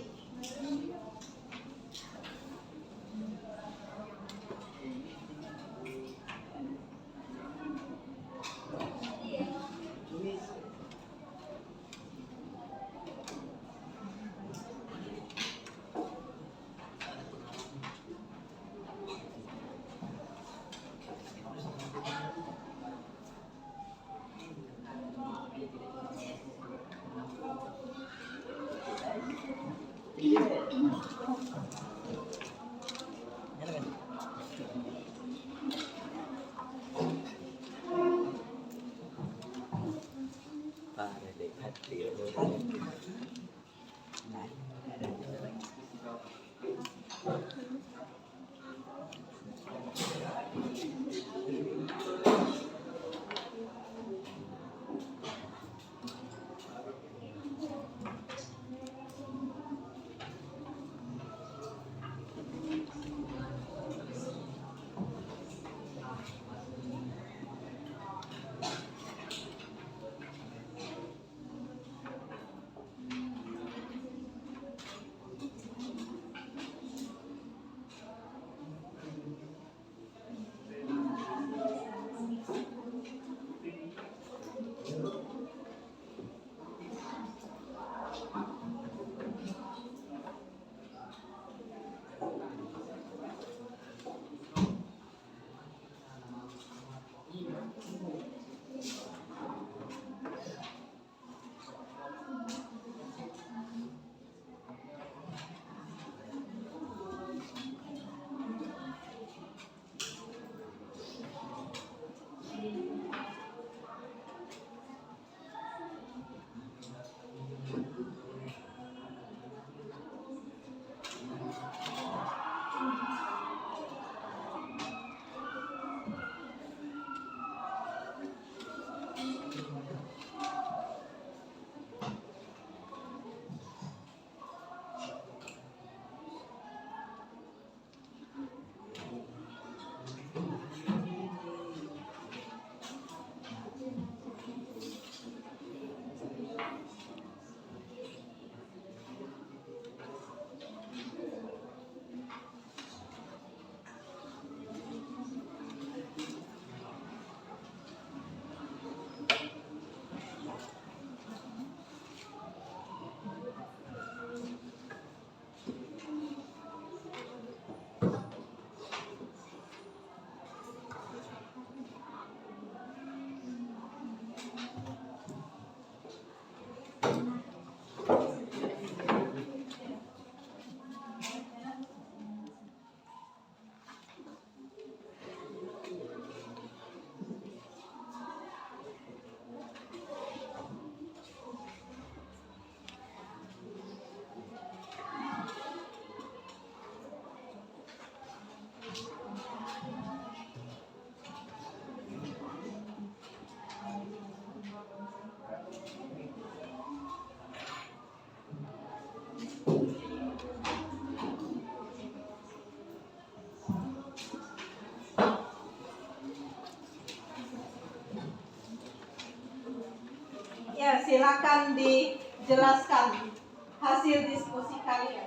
Ya, silakan dijelaskan hasil diskusi kalian.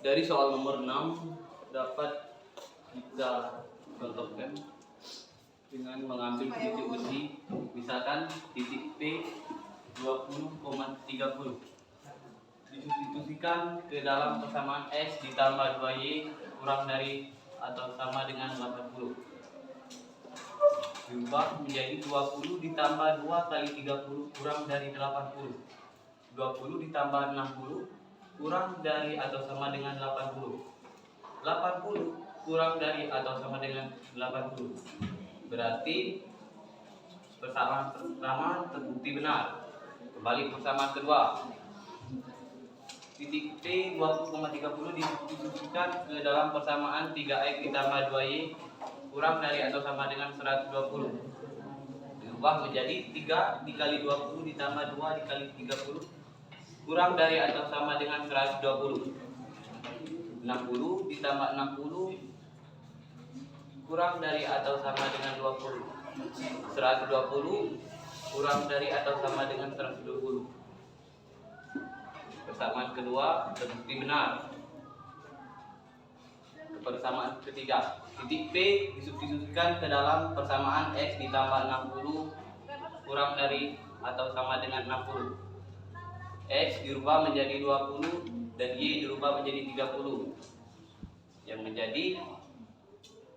Dari soal nomor 6 dapat kita contohkan dengan mengambil titik besi, misalkan titik P 20,30 disubstitusikan ke dalam persamaan X ditambah 2Y kurang dari atau sama dengan 80. Diubah menjadi 20 ditambah 2 kali 30 kurang dari 80. 20 ditambah 60 kurang dari atau sama dengan 80. 80 kurang dari atau sama dengan 80. Berarti persamaan pertama terbukti benar. Kembali persamaan kedua. Titik P 20,30 disubstitusikan ke dalam persamaan 3X ditambah 2Y kurang dari atau sama dengan 120. Diubah menjadi 3 dikali 20 ditambah 2 dikali 30 kurang dari atau sama dengan 120. 60 ditambah 60 kurang dari atau sama dengan 20. 120 kurang dari atau sama dengan 120. Persamaan kedua terbukti benar. Persamaan ketiga, titik P disubstitusikan ke dalam persamaan X ditambah 60 kurang dari atau sama dengan 60. X dirubah menjadi 20 dan Y dirubah menjadi 30 yang menjadi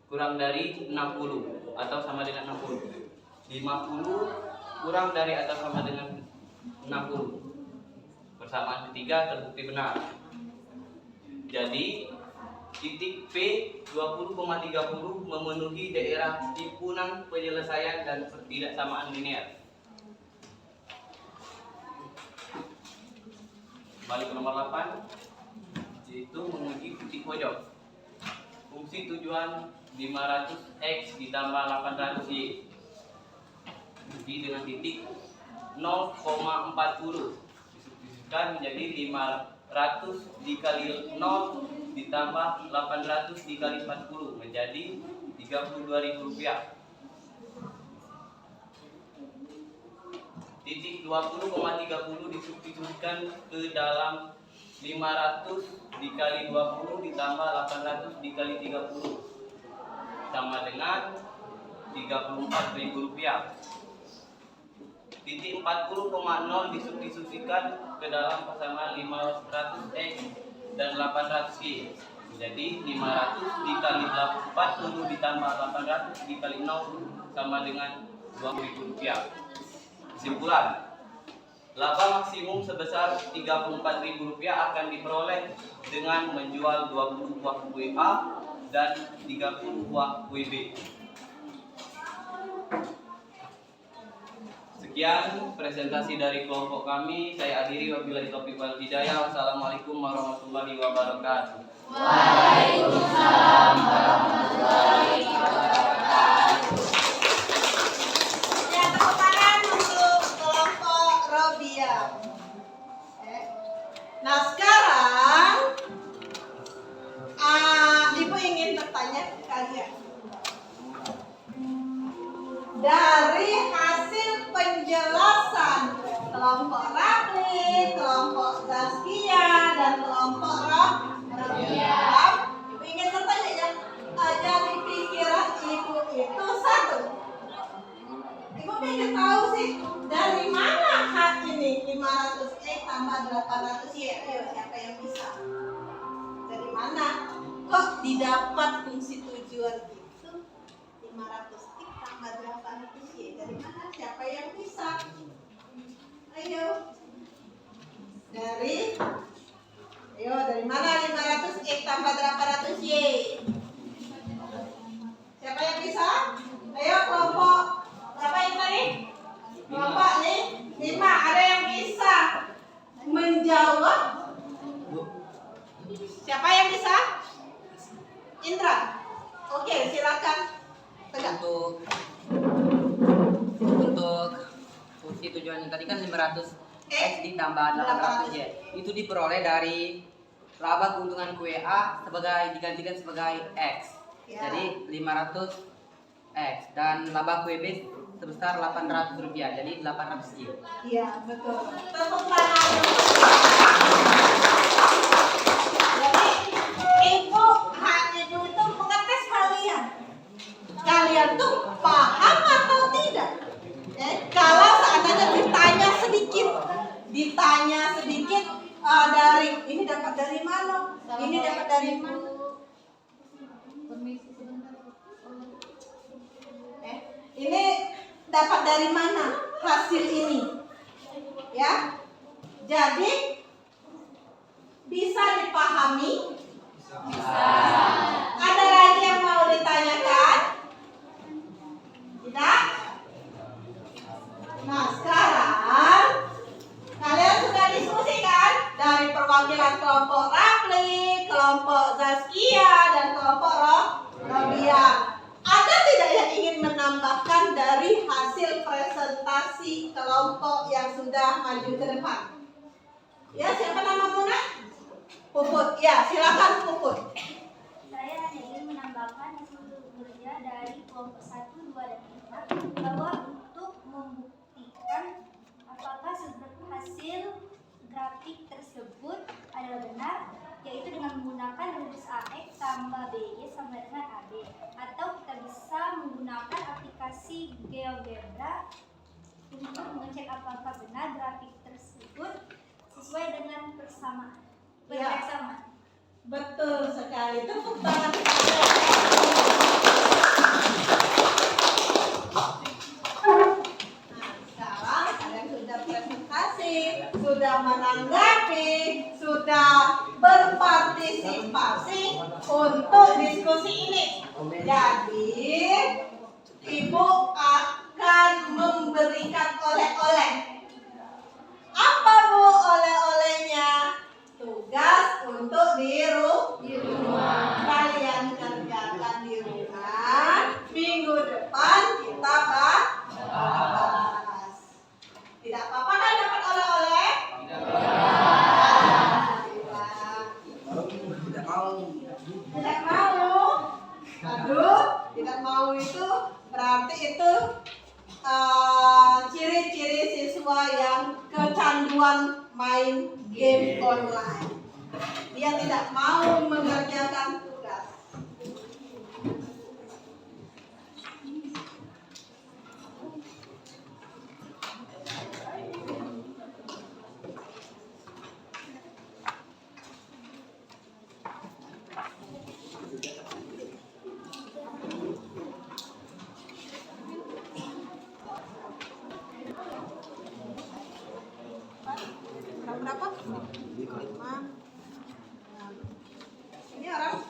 kurang dari 60 atau sama dengan 60. 50 kurang dari atau sama dengan 60. Persamaan ketiga terbukti benar. Jadi titik P 20,30 memenuhi daerah timpunan penyelesaian dan ketidaksamaan linear. Balik ke nomor 8, yaitu menguji titik pojok. Fungsi tujuan 500x ditambah 800y diuji dengan titik 0,40 disubstitusikan menjadi 500 dikali 0 ditambah 800 dikali 40 menjadi Rp32.000. Titik 20,30 disubstitusikan ke dalam 500 dikali 20 ditambah 800 dikali 30 sama dengan Rp34.000. Titik 40,0 disubstitusikan ke dalam persamaan 500x dan 800y menjadi 500 dikali 40 ditambah 800 dikali 0 sama dengan Rp20.000. Kesimpulan, laba maksimum sebesar Rp34.000 akan diperoleh dengan menjual 20 buah kue A dan 30 buah kue B. Sekian presentasi dari kelompok kami. Saya akhiri, wabillahi taufiq wal hidayah. Wassalamualaikum warahmatullahi wabarakatuh. Waalaikumsalam warahmatullahi wabarakatuh. Ya, tepuk tangan untuk kelompok Robiah. Nah, sekarang Ibu ingin bertanya ke kalian. Dari hasil penjelasan kelompok Rafli, kelompok Zaskia, dan kelompok Robiah, Ibu ingin bertanya ya, dari pikiran Ibu itu satu. Ibu ingin tahu sih, dari mana hak ini 500x tambah 800y? Ayo, siapa yang bisa? Dari mana? Kok didapat fungsi tujuan itu 500x tambah 800y? Dari mana? Siapa yang bisa? Ayo. Dari mana 500x tambah 800y? Siapa yang bisa? Ayo, kelompok berapa yang tadi? Kelompok nih 5. Ada yang bisa menjawab? Siapa yang bisa? Indra. Oke, silakan. Tegak. Untuk fungsi tujuan yang tadi kan 500 X ditambah 800 Y. Itu diperoleh dari laba keuntungan kue A digantikan sebagai X. Ya. Jadi 500 X dan laba kue B sebesar Rp800, jadi 800 J. Iya, betul. Tepuk tangan. Jadi, Ibu hanya itu mengetes kalian. Kalian tuh paham atau tidak? Kalau seandainya ditanya sedikit dari ini dapat dari mana? Ini dapat dari mana? Ini dapat dari mana hasil ini? Ya. Jadi bisa dipahami? Bisa. Ada lagi yang mau ditanyakan? Tidak? Nah, sekarang kalian sudah diskusi kan? Dari perwakilan kelompok Rapli, kelompok Zaskia, dan kelompok Robia. Ada tidak yang ingin menambahkan dari hasil presentasi kelompok yang sudah maju ke depan? Ya, siapa namamu, Nak? Puput. Ya, silakan Puput. Saya hanya ingin menambahkan hasil kerja dari kelompok 1, 2, dan 4 bahwa untuk membuktikan apakah hasil grafik tersebut adalah benar, yaitu dengan menggunakan rumus AX tambah BY sama dengan AB, atau kita bisa menggunakan aplikasi GeoGebra untuk mengecek apakah benar grafik tersebut sesuai dengan persamaan. Ya. Betul sekali. Tepuk tangan. Sekarang kalian sudah presentasi, sudah menanggapi, sudah berpartisipasi untuk diskusi ini. Jadi, Ibu akan memberikan oleh-oleh. Apa Bu oleh-olehnya? Tugas untuk di rumah. Kalian kerjakan di rumah. Minggu depan kita bahas. Tidak apa-apa kan dapat oleh-oleh? Tidak mau. Tidak mau. Aduh, tidak mau itu berarti itu ciri-ciri siswa yang kecanduan main game online. Dia tidak mau mengerjakan tugas. Berapa? 5. Ini orang.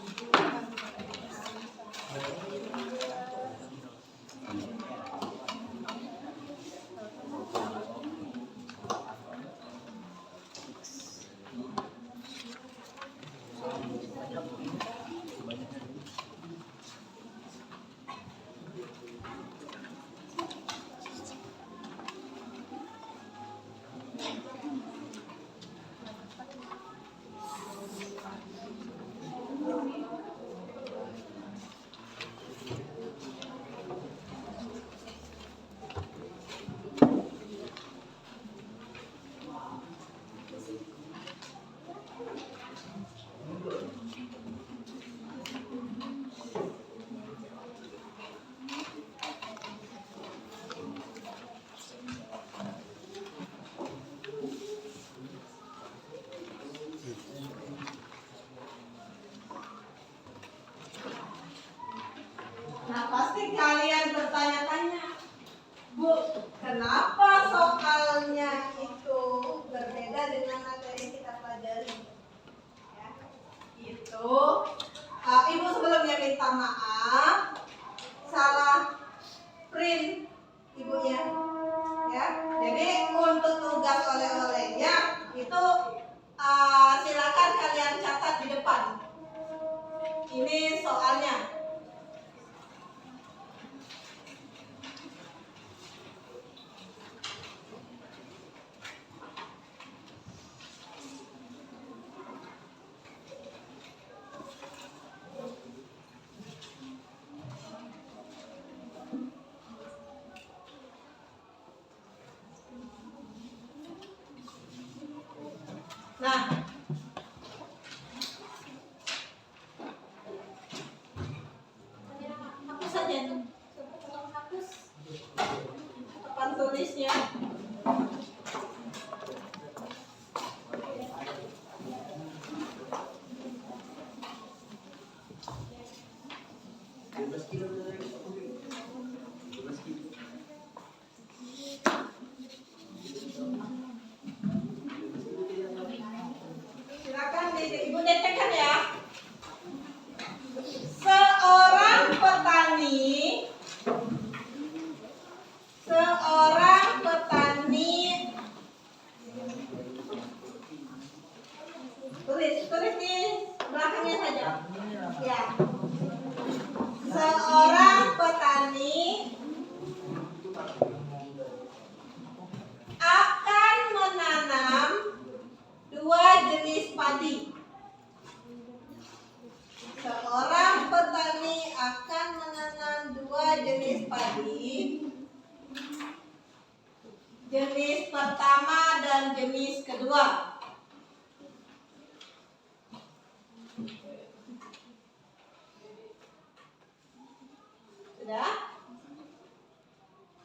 Nah, pasti kalian bertanya-tanya, Bu, kenapa soalnya itu berbeda dengan materi yang kita pelajari? Ya, itu Ibu sebelumnya minta maaf, salah print Ibunya. Ya, jadi untuk tugas oleh-olehnya itu silakan kalian catat di depan. Ini soalnya. Nah, hapus saja itu. Tolong hapus papan tulisnya. Silakan Ibu detekkan ya. Seorang petani tulis di belakangnya saja. Ya. Seorang petani akan menanam 2 jenis padi. Seorang petani akan menanam 2 jenis padi. Jenis pertama dan jenis kedua. Sudah?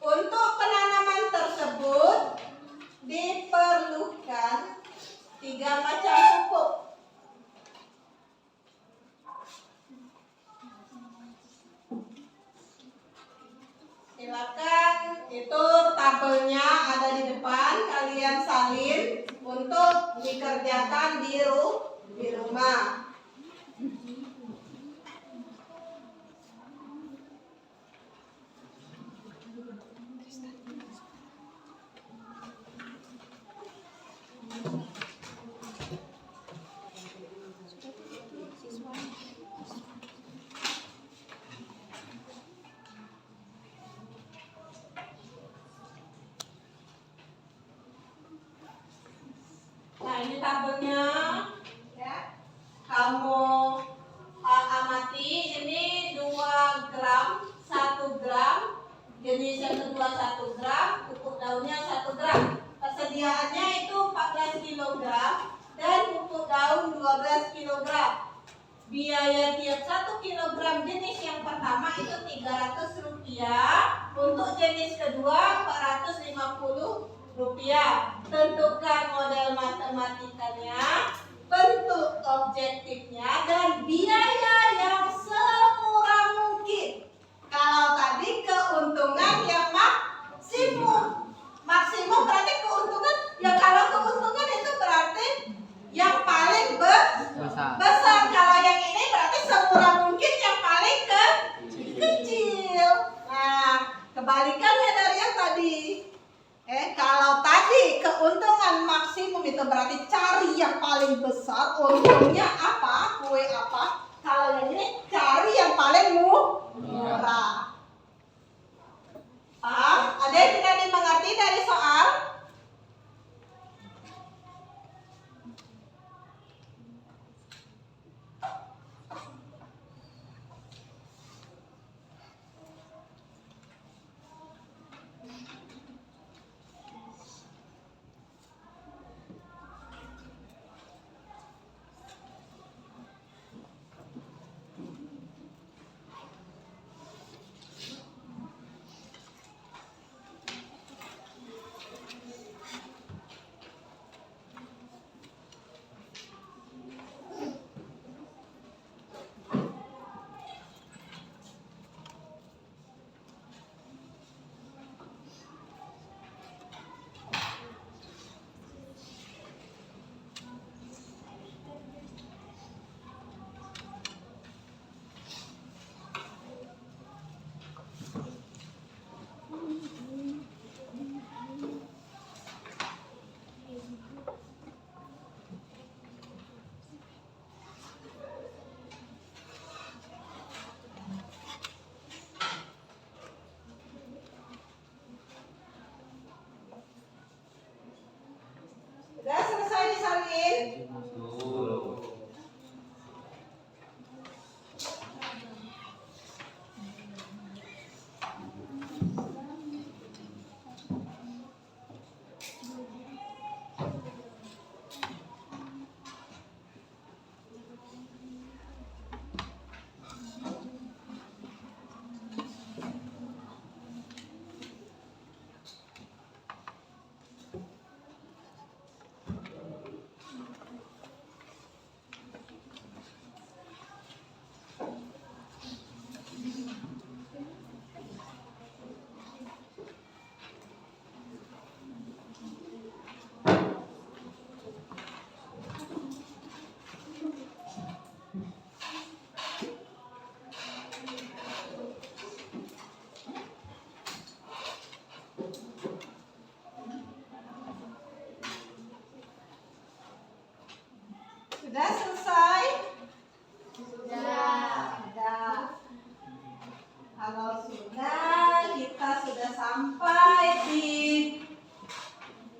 Untuk penanaman tersebut diperlukan 3 macam pupuk. Silakan, itu tabelnya ada di depan, kalian salin untuk dikerjakan di rumah. Nah, ini tabelnya ya. Kamu amati, ini 2 gram, 1 gram, jenis yang kedua 1 gram, pupuk daunnya 1 gram. Persediaannya itu 14 kg dan pupuk daun 12 kg. Biaya tiap 1 kg jenis yang pertama itu Rp300, untuk jenis kedua Rp450. Tentukan model matematikanya, bentuk objektifnya, dan biaya yang semurah mungkin. Kalau tadi keuntungan yang maksimum berarti keuntungan, ya kalau keuntungan itu berarti yang paling besar. Kalau yang ini berarti semurah mungkin yang paling kecil. Nah, kebalikannya dari yang tadi. Kalau tadi keuntungan maksimum itu berarti cari yang paling besar, untungnya apa, kue apa. Kalau yang ini cari yang paling murah. Paham? Ada yang tidak dimengerti dari soal? Sudah selesai disalin?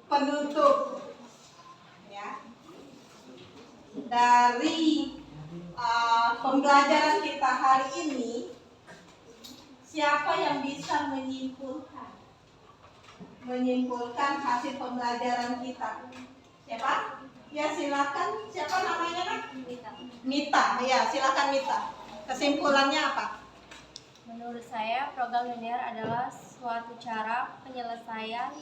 penutup ya dari pembelajaran kita hari ini. Siapa yang bisa menyimpulkan hasil pembelajaran kita? Siapa? Ya silakan. Siapa namanya nak? Mita. Ya silakan Mita. Kesimpulannya apa? Menurut saya, program linear adalah suatu cara penyelesaian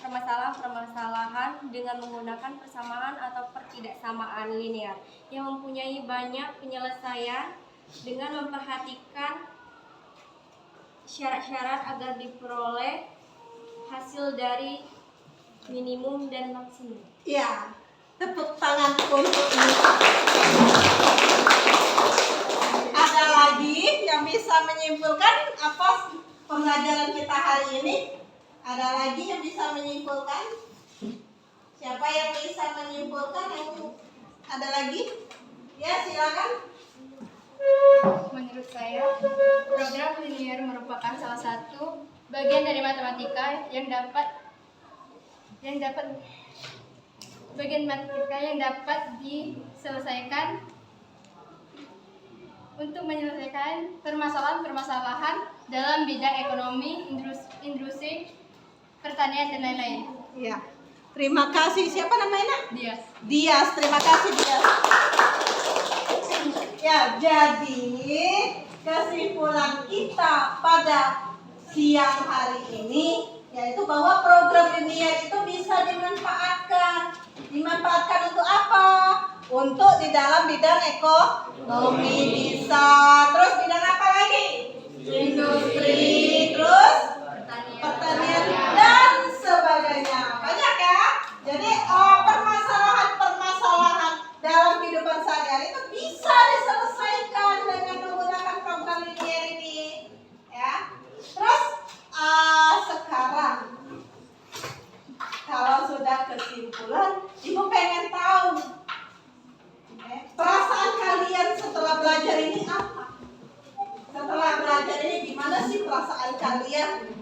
permasalahan-permasalahan dengan menggunakan persamaan atau pertidaksamaan linear yang mempunyai banyak penyelesaian dengan memperhatikan syarat-syarat agar diperoleh hasil dari minimum dan maksimum. Ya, tepuk tangan untuk Mita. Ada lagi yang bisa menyimpulkan apa pembelajaran kita hari ini? Ada lagi yang bisa menyimpulkan? Siapa yang bisa menyimpulkan? Yang ada lagi? Ya, silakan. Menurut saya, program linear merupakan salah satu bagian dari matematika yang dapat diselesaikan untuk menyelesaikan permasalahan-permasalahan dalam bidang ekonomi, industri, pertanian dan lain-lain. Ya. Terima kasih. Siapa namanya? Dias. Dias. Terima kasih Dias. Ya, jadi kesimpulan kita pada siang hari ini yaitu bahwa program linear itu bisa dimanfaatkan. Dimanfaatkan untuk apa? Untuk di dalam bidang ekonomi bisa. Terus bidang apa lagi? Industri, terus pertanian dan sebagainya. Banyak ya. Jadi permasalahan-permasalahan dalam kehidupan sehari-hari itu bisa diselesaikan dengan menggunakan program linear ini. Ya. Terus sekarang kalau sudah kesimpulan, Ibu pengen tahu perasaan kalian setelah belajar ini apa? Setelah belajar ini gimana sih perasaan kalian?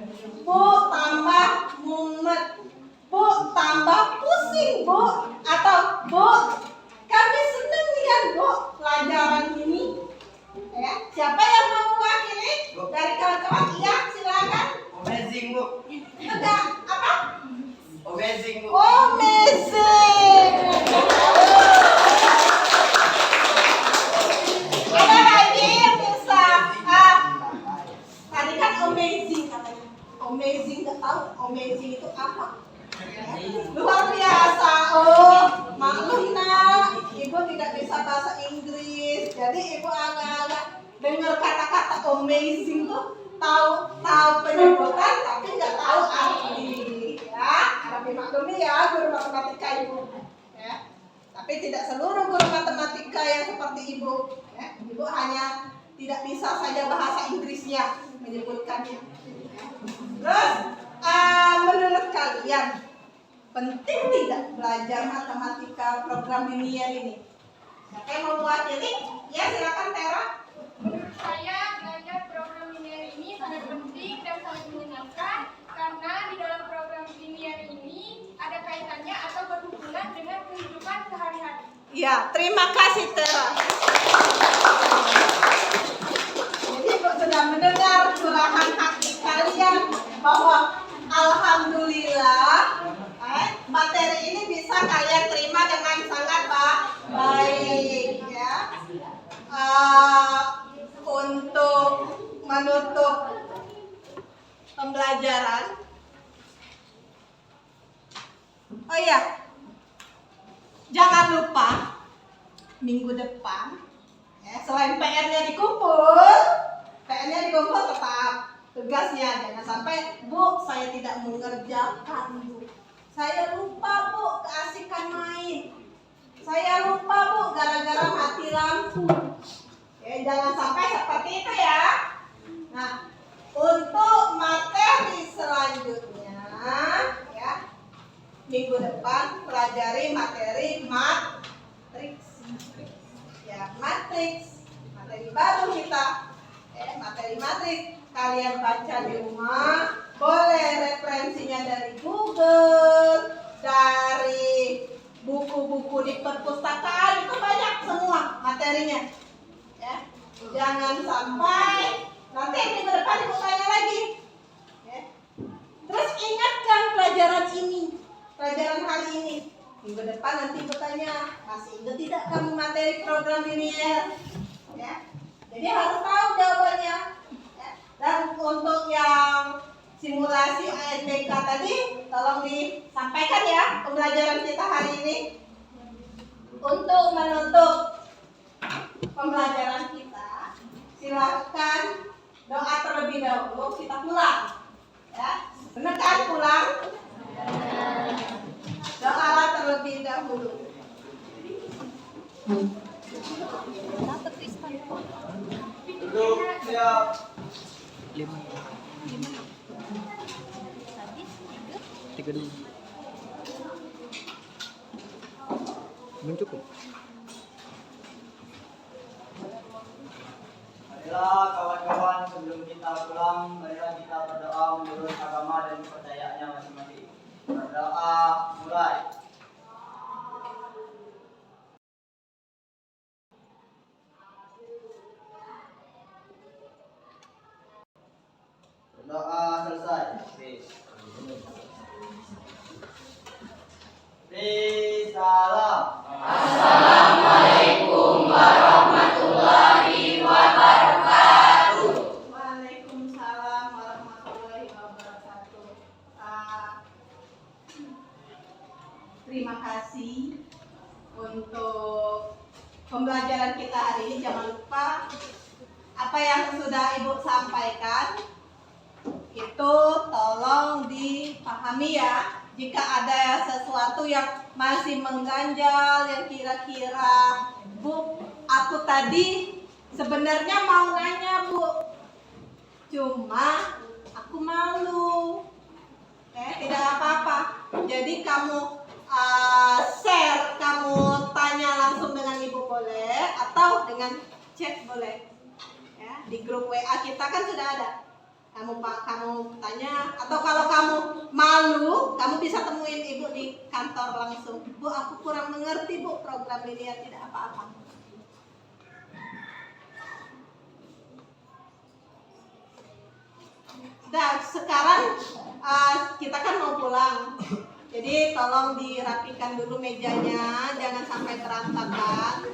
Bu, tambah mumet. Bu, tambah pusing, Bu. Atau, Bu, kami senang ya, Bu, pelajaran ini. Ya, siapa yang mau mewakili? Dari kawan-kawan? Iya, silakan. Amazing, Bu. Enggak, apa? Amazing, Bu. Amazing. Ada lagi yang bisa? Tadi kan amazing katanya. Amazing, nggak tahu amazing itu apa? Luar biasa. Oh, maklum nak, Ibu tidak bisa bahasa Inggris, jadi Ibu agak-agak dengar kata-kata amazing tuh tahu penyebutan tapi nggak tahu arti. Ya, harap dimaklumi ya guru matematika Ibu. Ya, tapi tidak seluruh guru matematika yang seperti Ibu. Ya, Ibu hanya tidak bisa saja bahasa Inggrisnya menyebutkannya. Terus, menurut kalian penting tidak belajar matematika program linear ini? Siapa yang mau mewakili? Ya, silakan Tera. Menurut saya, belajar program linear ini sangat penting dan sangat menyenangkan karena di dalam program linear ini ada kaitannya atau berhubungan dengan kehidupan sehari-hari. Ya, terima kasih Tera. Jadi Ibu sudah mendengar curahan hati kalian bahwa alhamdulillah materi ini bisa kalian terima dengan sangat baik ya. Untuk menutup pembelajaran. Oh iya, jangan lupa minggu depan ya, selain PR-nya dikumpul tetap tugasnya. Jangan sampai, Bu, saya tidak mengerjakan, Bu. Saya lupa, Bu, keasikan main. Saya lupa, Bu, gara-gara mati lampu. Ya, jangan sampai seperti itu ya. Nah, untuk materi selanjutnya ya, minggu depan pelajari materi matriks. Ya, matriks. Materi baru kita. Materi matriks. kalian baca di rumah. Boleh referensinya dari Google, dari buku-buku di perpustakaan, itu banyak semua materinya. Ya. Jangan sampai nanti minggu depan ibu tanya lagi. Ya. Terus ingatkan pelajaran ini, pelajaran hari ini. Minggu depan nanti ibu tanya, masih ingat tidak kamu materi program linear? Ya. Jadi harus tahu jawabannya. Ya. Dan untuk yang simulasi ANBK tadi, tolong disampaikan ya pembelajaran kita hari ini. Untuk menutup pembelajaran kita, silakan doa terlebih dahulu, kita pulang. Ya, benar kan pulang? Doalah terlebih dahulu. Duduk siap. 3 dulu. Belum cukup. Marilah kawan-kawan, sebelum kita pulang, marilah kita berdoa menurut agama dan kepercayaannya masing-masing. Berdoa mulai. Berdoa selesai. Salam. Assalamualaikum warahmatullahi wabarakatuh. Waalaikumsalam warahmatullahi wabarakatuh. Terima kasih untuk pembelajaran kita hari ini. Jangan lupa apa yang sudah Ibu sampaikan itu tolong dipahami ya. Jika ada sesuatu yang masih mengganjal, yang kira-kira, Bu, aku tadi sebenarnya mau nanya, Bu, cuma aku malu. Tidak apa-apa. Jadi kamu share, kamu tanya langsung dengan Ibu boleh, atau dengan chat boleh. Ya, di grup WA kita kan sudah ada. Kamu tanya, atau kalau kamu malu, kamu bisa temuin Ibu di kantor langsung. Bu, aku kurang mengerti, Bu, program linear, tidak apa-apa. Nah, sekarang kita kan mau pulang. Jadi tolong dirapikan dulu mejanya, jangan sampai berantakan.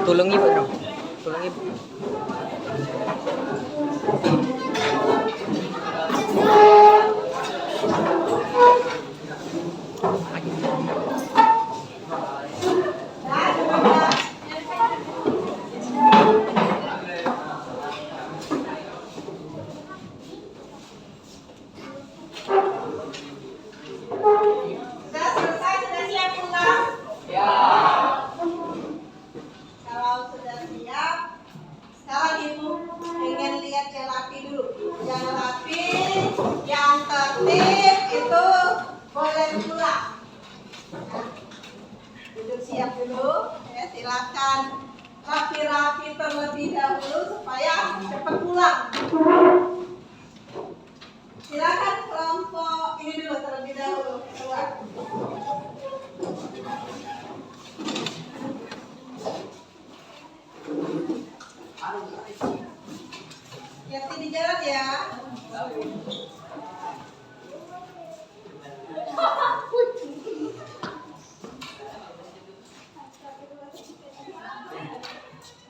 Tolong Ibu dong. Tolong Ibu. Sudah selesai, sudah siap pulang? Ya. Kalau sudah siap, sekarang Ibu ingin lihat yang rapi dulu. Yang rapi, yang tertib itu boleh pulang. Nah, duduk siap dulu, ya, silakan rapi-rapi terlebih dahulu supaya cepat pulang. Silakan kelompok ini dulu terlebih dahulu keluar. ya.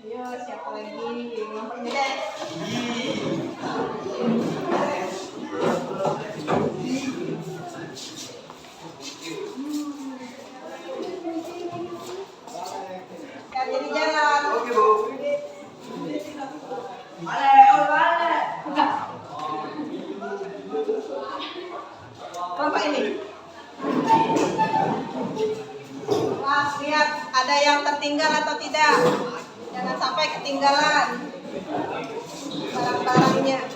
Ayo, siapa lagi? Nomor ini deh. Ya, jadi jalan. Oke, Bu. Kelompok ini. Wah, lihat ada yang tertinggal atau tidak. Jangan sampai ketinggalan barang-barangnya.